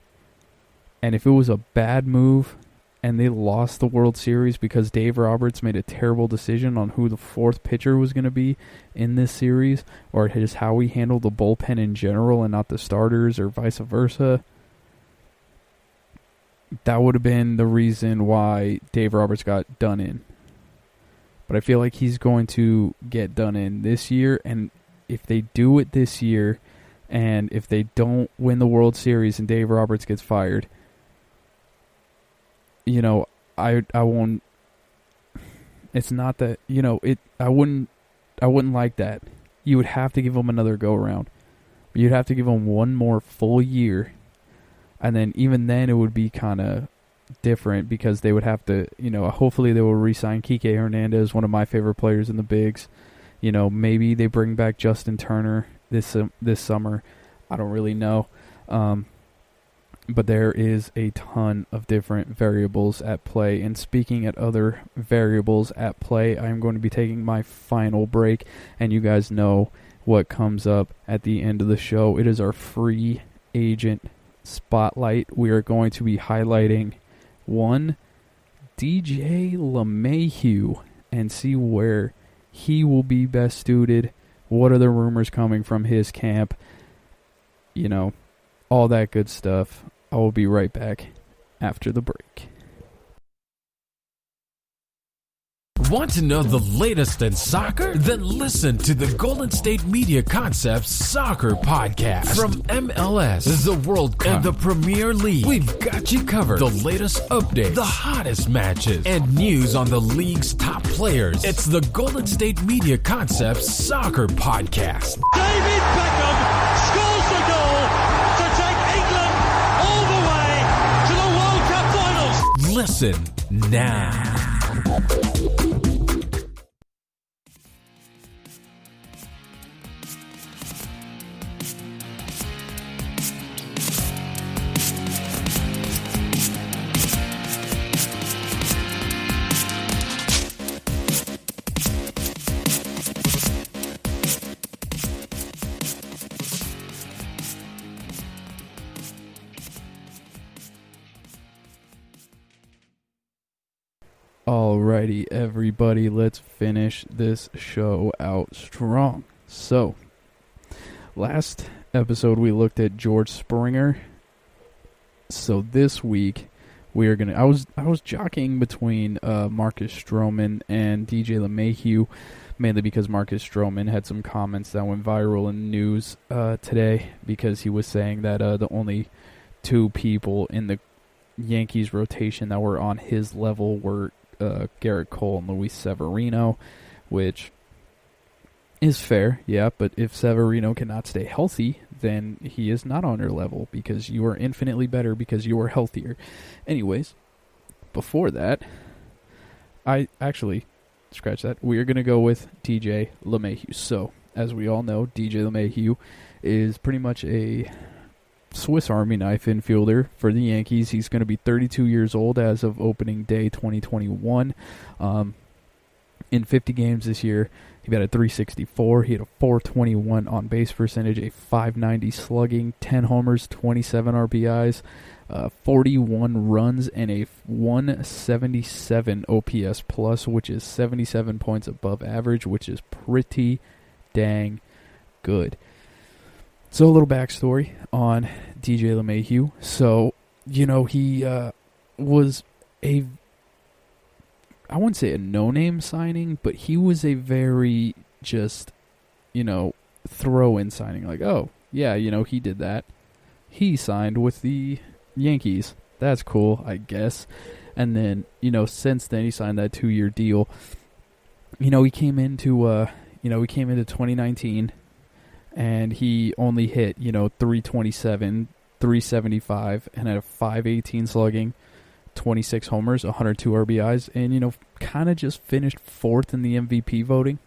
And if it was a bad move and they lost the World Series because Dave Roberts made a terrible decision on who the fourth pitcher was going to be in this series, or just how he handled the bullpen in general and not the starters, or vice versa, that would have been the reason why Dave Roberts got done in. But I feel like he's going to get done in this year, and if they do it this year, and if they don't win the World Series and Dave Roberts gets fired, I won't. It's not that, I wouldn't like that. You would have to give him another go around. You'd have to give him one more full year, and then even then it would be kind of different because they would have to, hopefully they will re-sign Kike Hernandez, one of my favorite players in the bigs. Maybe they bring back Justin Turner this summer. I don't really know. But there is a ton of different variables at play. And speaking at other variables at play, I'm going to be taking my final break. And you guys know what comes up at the end of the show. It is our free agent spotlight. We are going to be highlighting one, DJ LeMahieu, and see where he will be best suited. What are the rumors coming from his camp? All that good stuff. I will be right back after the break. Want to know the latest in soccer? Then listen to the Golden State Media Concepts Soccer Podcast. From MLS, the World Cup, and the Premier League, we've got you covered. The latest updates, the hottest matches, and news on the league's top players. It's the Golden State Media Concepts Soccer Podcast. David Beckham scores the goal to take England all the way to the World Cup finals. Listen now. Alrighty, everybody, let's finish this show out strong. So, last episode we looked at George Springer. So this week we are gonna. I was jockeying between Marcus Stroman and DJ LeMahieu, mainly because Marcus Stroman had some comments that went viral in the news today because he was saying that the only two people in the Yankees rotation that were on his level were Garrett Cole and Luis Severino, which is fair, yeah, but if Severino cannot stay healthy, then he is not on your level because you are infinitely better because you are healthier. Anyways, before that, I actually, scratch that, we are going to go with DJ LeMahieu. So, as we all know, DJ LeMahieu is pretty much a Swiss Army knife infielder for the Yankees. He's going to be 32 years old as of opening day 2021. In 50 games this year, he batted .364. He had a .421 on base percentage, a .590 slugging, 10 homers, 27 RBIs, 41 runs, and a 177 OPS plus, which is 77 points above average, which is pretty dang good. So a little backstory on DJ LeMahieu. So, he was I wouldn't say a no-name signing, but he was a very just throw-in signing. Like, oh, yeah, he did that. He signed with the Yankees. That's cool, I guess. And then, since then he signed that 2-year deal. He came into 2019 and he only hit, 327, 375 and had a 518 slugging, 26 homers, 102 RBIs, and kind of just finished 4th in the MVP voting.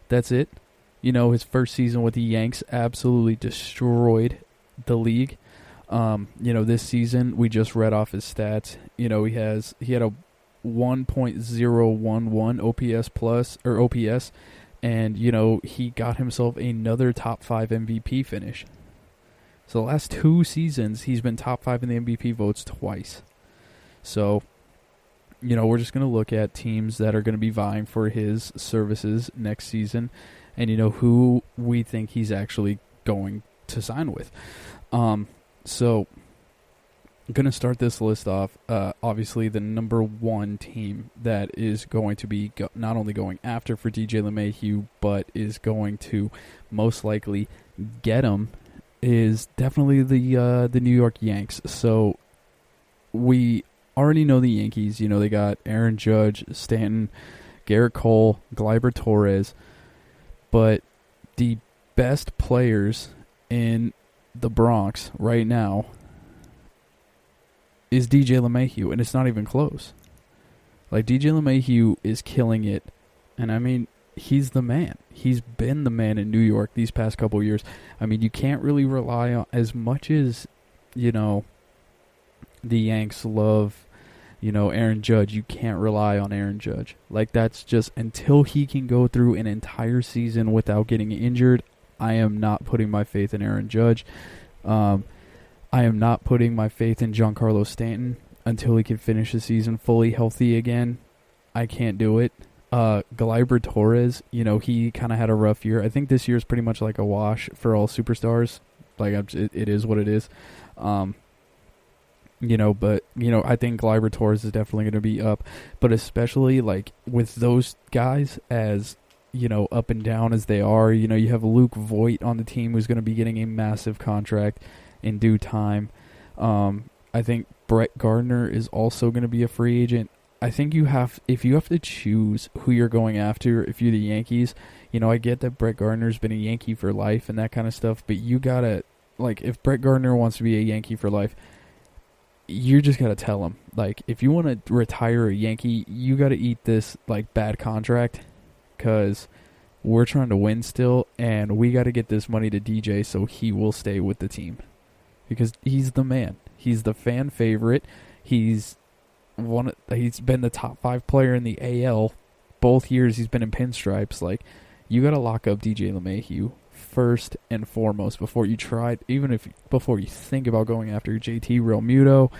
That's it. His first season with the Yanks absolutely destroyed the league. This season we just read off his stats. He had a 1.011 OPS plus or OPS, and he got himself another top 5 MVP finish. So the last 2 seasons he's been top 5 in the MVP votes twice. So we're just going to look at teams that are going to be vying for his services next season, and who we think he's actually going to sign with. So I'm going to start this list off. Obviously, the number 1 team that is going to be not only going after for DJ LeMahieu, but is going to most likely get him is definitely the New York Yanks. So we already know the Yankees. They got Aaron Judge, Stanton, Garrett Cole, Gleyber Torres, but the best players in the Bronx right now is DJ LeMahieu, and it's not even close. Like, DJ LeMahieu is killing it, and I mean, he's the man. He's been the man in New York these past couple years. I mean, you can't really rely on, as much as, the Yanks love, Aaron Judge, you can't rely on Aaron Judge. Like, that's just, until he can go through an entire season without getting injured, I am not putting my faith in Aaron Judge. I am not putting my faith in Giancarlo Stanton until he can finish the season fully healthy again. I can't do it. Gleyber Torres, he kind of had a rough year. I think this year is pretty much like a wash for all superstars. Like, it is what it is. But I think Gleyber Torres is definitely going to be up. But especially, like, with those guys as, up and down as they are, you have Luke Voit on the team who's going to be getting a massive contract in due time. I think Brett Gardner is also going to be a free agent. I think if you have to choose who you're going after, if you're the Yankees, I get that Brett Gardner's been a Yankee for life and that kind of stuff, but you gotta, like, if Brett Gardner wants to be a Yankee for life, you just gotta tell him, like, if you want to retire a Yankee, you gotta eat this, like, bad contract, because we're trying to win still, and we gotta get this money to DJ so he will stay with the team, because he's the man. He's the fan favorite. He's been the top 5 player in the AL both years he's been in pinstripes. Like, you got to lock up DJ LeMahieu first and foremost before you think about going after JT Realmuto,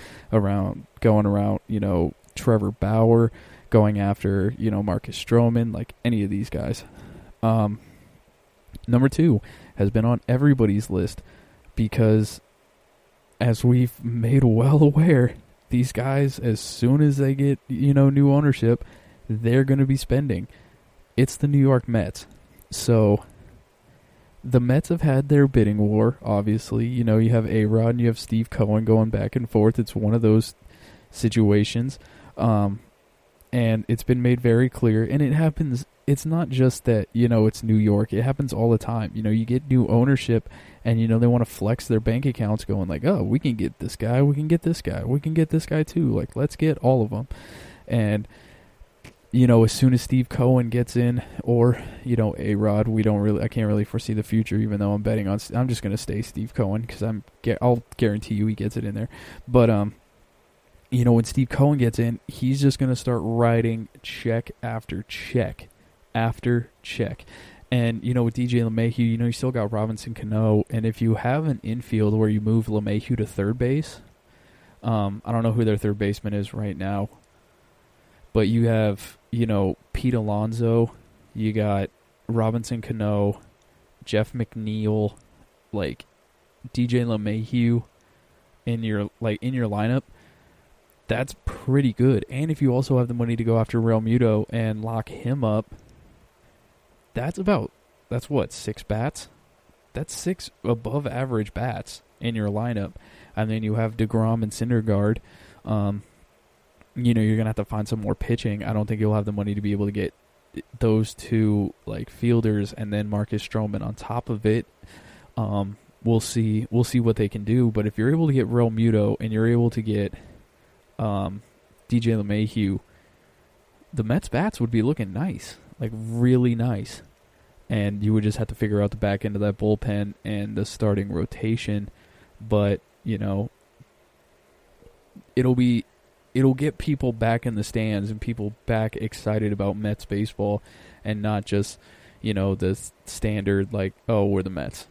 going around Trevor Bauer, going after Marcus Stroman, like any of these guys. Number 2 has been on everybody's list because, as we've made well aware, these guys, as soon as they get, new ownership, they're going to be spending. It's the New York Mets. So, the Mets have had their bidding war, obviously. You have A-Rod and you have Steve Cohen going back and forth. It's one of those situations. And it's been made very clear. And it happens, it's not just that, it's New York. It happens all the time. You get new ownership and, they want to flex their bank accounts going like, oh, we can get this guy, we can get this guy, we can get this guy too. Like, let's get all of them. And, as soon as Steve Cohen gets in, or, A-Rod, I can't really foresee the future, even though I'm just going to stay Steve Cohen because I'll guarantee you he gets it in there. But, when Steve Cohen gets in, he's just going to start writing check after check after check. And, with DJ LeMahieu, you still got Robinson Cano. And if you have an infield where you move LeMahieu to third base, I don't know who their third baseman is right now. But you have, Pete Alonso, you got Robinson Cano, Jeff McNeil, like DJ LeMahieu in your lineup. That's pretty good. And if you also have the money to go after Realmuto and lock him up, that's about that's what, 6 bats? That's 6 above average bats in your lineup. And then you have DeGrom and Syndergaard. You're going to have to find some more pitching. I don't think you'll have the money to be able to get those 2 like fielders and then Marcus Stroman on top of it. We'll see what they can do. But if you're able to get Real Muto and you're able to get DJ LeMahieu, the Mets bats would be looking nice, like really nice. And you would just have to figure out the back end of that bullpen and the starting rotation. But, it'll get people back in the stands and people back excited about Mets baseball and not just, the standard like, oh, we're the Mets.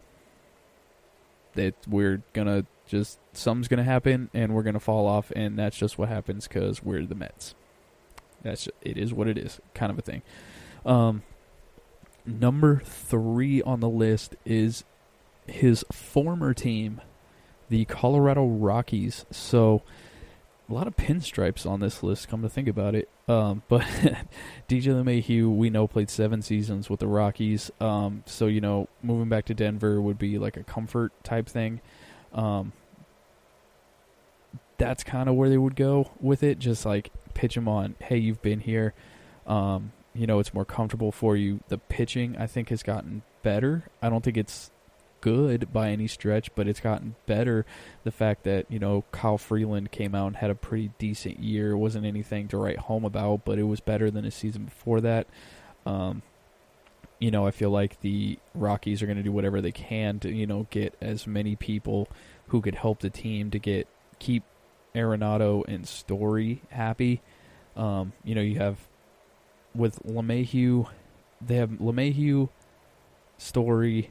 That we're going to just, something's going to happen and we're going to fall off, and that's just what happens because we're the Mets. It is what it is, kind of a thing. Number 3 on the list is his former team, the Colorado Rockies. So a lot of pinstripes on this list, come to think about it. But DJ LeMahieu, we know, played 7 seasons with the Rockies. So, moving back to Denver would be like a comfort type thing. That's kind of where they would go with it. Just like pitch him on, hey, you've been here. It's more comfortable for you. The pitching, I think, has gotten better. I don't think it's good by any stretch, but it's gotten better. The fact that, Kyle Freeland came out and had a pretty decent year. It wasn't anything to write home about, but it was better than his season before that. I feel like the Rockies are going to do whatever they can to, get as many people who could help the team to keep Arenado and Story happy. You have with LeMahieu, they have LeMahieu, Story,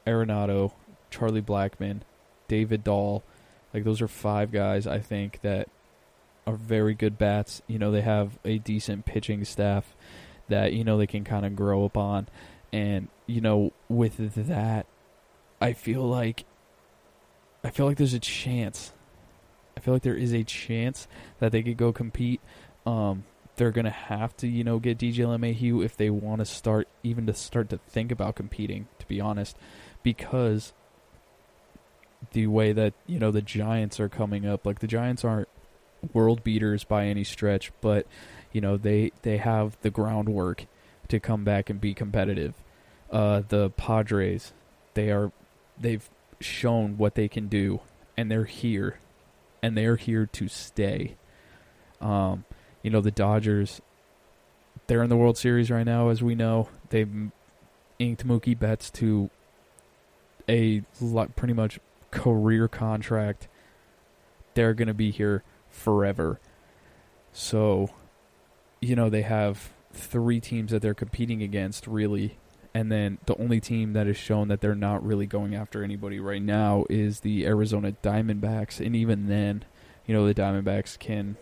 Arenado, Charlie Blackmon, David Dahl. Like, those are 5 guys, I think, that are very good bats. They have a decent pitching staff that, they can kind of grow upon. And, with that, I feel like there's a chance. I feel like there is a chance that they could go compete. They're going to have to, get DJ LeMahieu if they want to start to think about competing, to be honest, because the way that, the Giants are coming up, like the Giants aren't world beaters by any stretch, but, they have the groundwork to come back and be competitive. The Padres, they've shown what they can do, and they're here, and they're here to stay. The Dodgers, they're in the World Series right now, as we know. They've inked Mookie Betts to a pretty much career contract. They're going to be here forever. So, they have 3 teams that they're competing against, really. And then the only team that has shown that they're not really going after anybody right now is the Arizona Diamondbacks. And even then, the Diamondbacks can...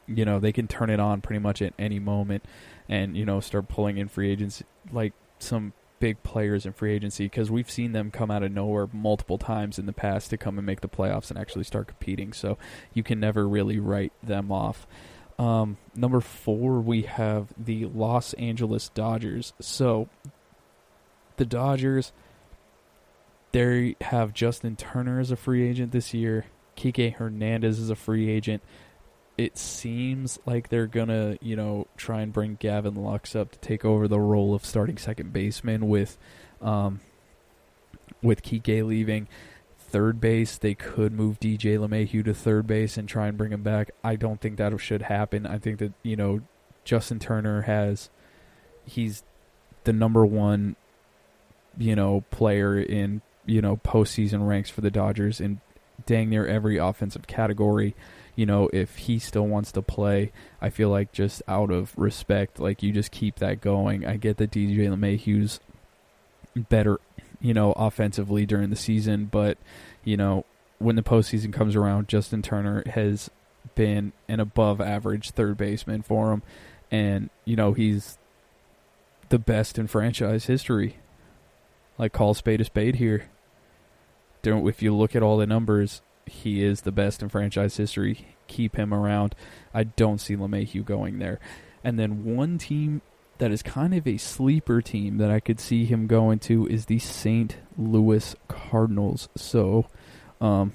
they can turn it on pretty much at any moment and, start pulling in free agents, like some big players in free agency, because we've seen them come out of nowhere multiple times in the past to come and make the playoffs and actually start competing. So you can never really write them off. Number 4, we have the Los Angeles Dodgers. So the Dodgers, they have Justin Turner as a free agent this year. Kike Hernandez is a free agent. It seems like they're going to, try and bring Gavin Lux up to take over the role of starting second baseman with Kike leaving. Third base, they could move DJ LeMahieu to third base and try and bring him back. I don't think that should happen. I think that, Justin Turner he's the number 1, player in, postseason ranks for the Dodgers in dang near every offensive category. If he still wants to play, I feel like just out of respect, like, you just keep that going. I get that DJ LeMahieu's better, offensively during the season, but, when the postseason comes around, Justin Turner has been an above average third baseman for him, and, he's the best in franchise history. Like, call a spade here. If you look at all the numbers, he is the best in franchise history. Keep him around. I don't see LeMahieu going there. And then one team that is kind of a sleeper team that I could see him going to is the St. Louis Cardinals. So, the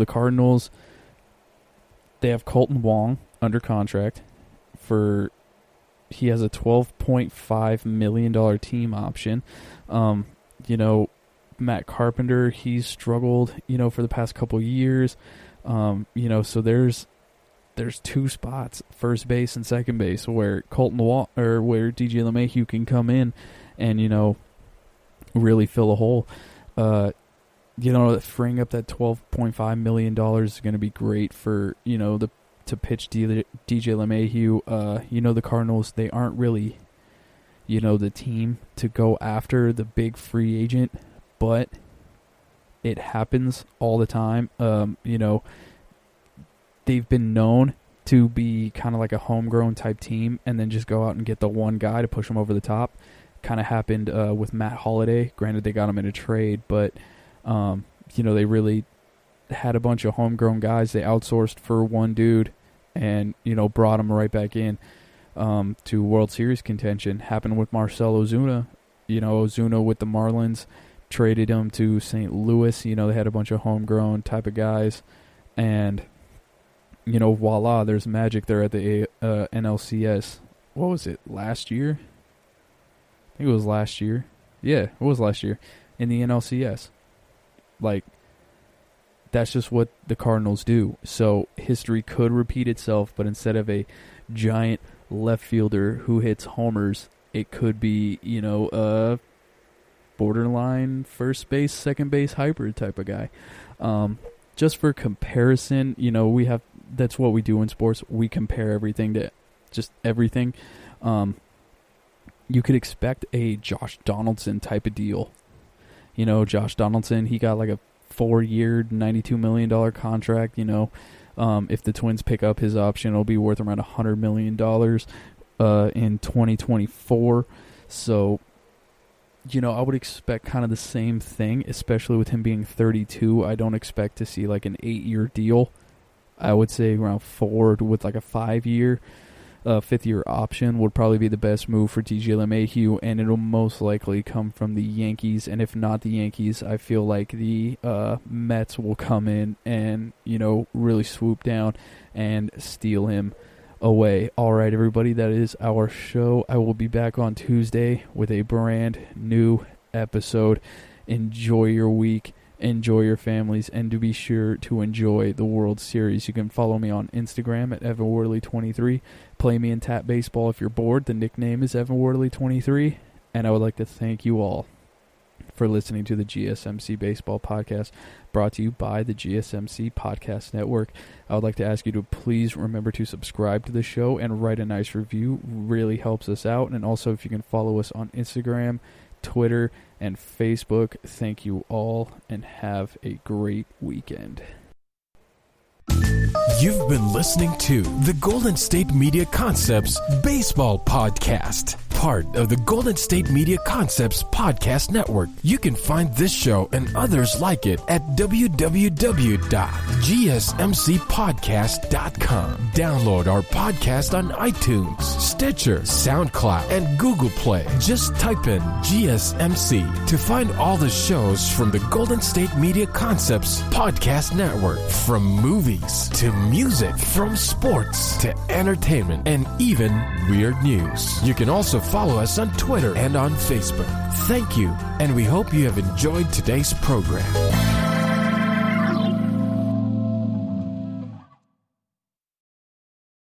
Cardinals, they have Colton Wong under contract he has a $12.5 million team option. Matt Carpenter, he's struggled, for the past couple years. So there's two spots, first base and second base, where where DJ LeMahieu can come in and, really fill a hole. Freeing up that $12.5 million is going to be great for, to pitch DJ LeMahieu. The Cardinals, they aren't really, the team to go after the big free agent, but it happens all the time. They've been known to be kind of like a homegrown type team and then just go out and get the one guy to push them over the top. Kind of happened with Matt Holliday. Granted, they got him in a trade, but, they really had a bunch of homegrown guys. They outsourced for one dude and, brought him right back in to World Series contention. Happened with Marcell Ozuna. Ozuna with the Marlins, traded him to St. Louis. They had a bunch of homegrown type of guys. And, voila, there's magic there at the NLCS. What was it, last year? I think it was last year. Yeah, it was last year in the NLCS. That's just what the Cardinals do. So history could repeat itself, but instead of a giant left fielder who hits homers, it could be, a borderline first base, second base hybrid type of guy. Just for comparison, that's what we do in sports. We compare everything to just everything. You could expect a Josh Donaldson type of deal. Josh Donaldson, he got like a 4-year, $92 million contract. If the Twins pick up his option, it'll be worth around $100 million in 2024. So, I would expect kind of the same thing, especially with him being 32. I don't expect to see like an 8-year deal. I would say around 4 with like a 5-year. 5th-year option would probably be the best move for DJ LeMahieu, and it'll most likely come from the Yankees. And if not the Yankees, I feel like the Mets will come in and, really swoop down and steal him away. All right, everybody, that is our show. I will be back on Tuesday with a brand new episode. Enjoy your week. Enjoy your families, and to be sure to enjoy the World Series. You can follow me on Instagram at EvanWorley23. Play me in Tap Baseball if you're bored. The nickname is EvanWorley23. And I would like to thank you all for listening to the GSMC Baseball Podcast, brought to you by the GSMC Podcast Network. I would like to ask you to please remember to subscribe to the show and write a nice review. Really helps us out. And also, if you can follow us on Instagram, Twitter, and Facebook. Thank you all, and have a great weekend. You've been listening to the Golden State Media Concepts Baseball Podcast, part of the Golden State Media Concepts Podcast Network. You can find this show and others like it at www.gsmcpodcast.com. Download our podcast on iTunes, Stitcher, SoundCloud, and Google Play. Just type in GSMC to find all the shows from the Golden State Media Concepts Podcast Network, from movies to music, from sports to entertainment, and even weird news. You can also follow us on Twitter and on Facebook. Thank you, and we hope you have enjoyed today's program.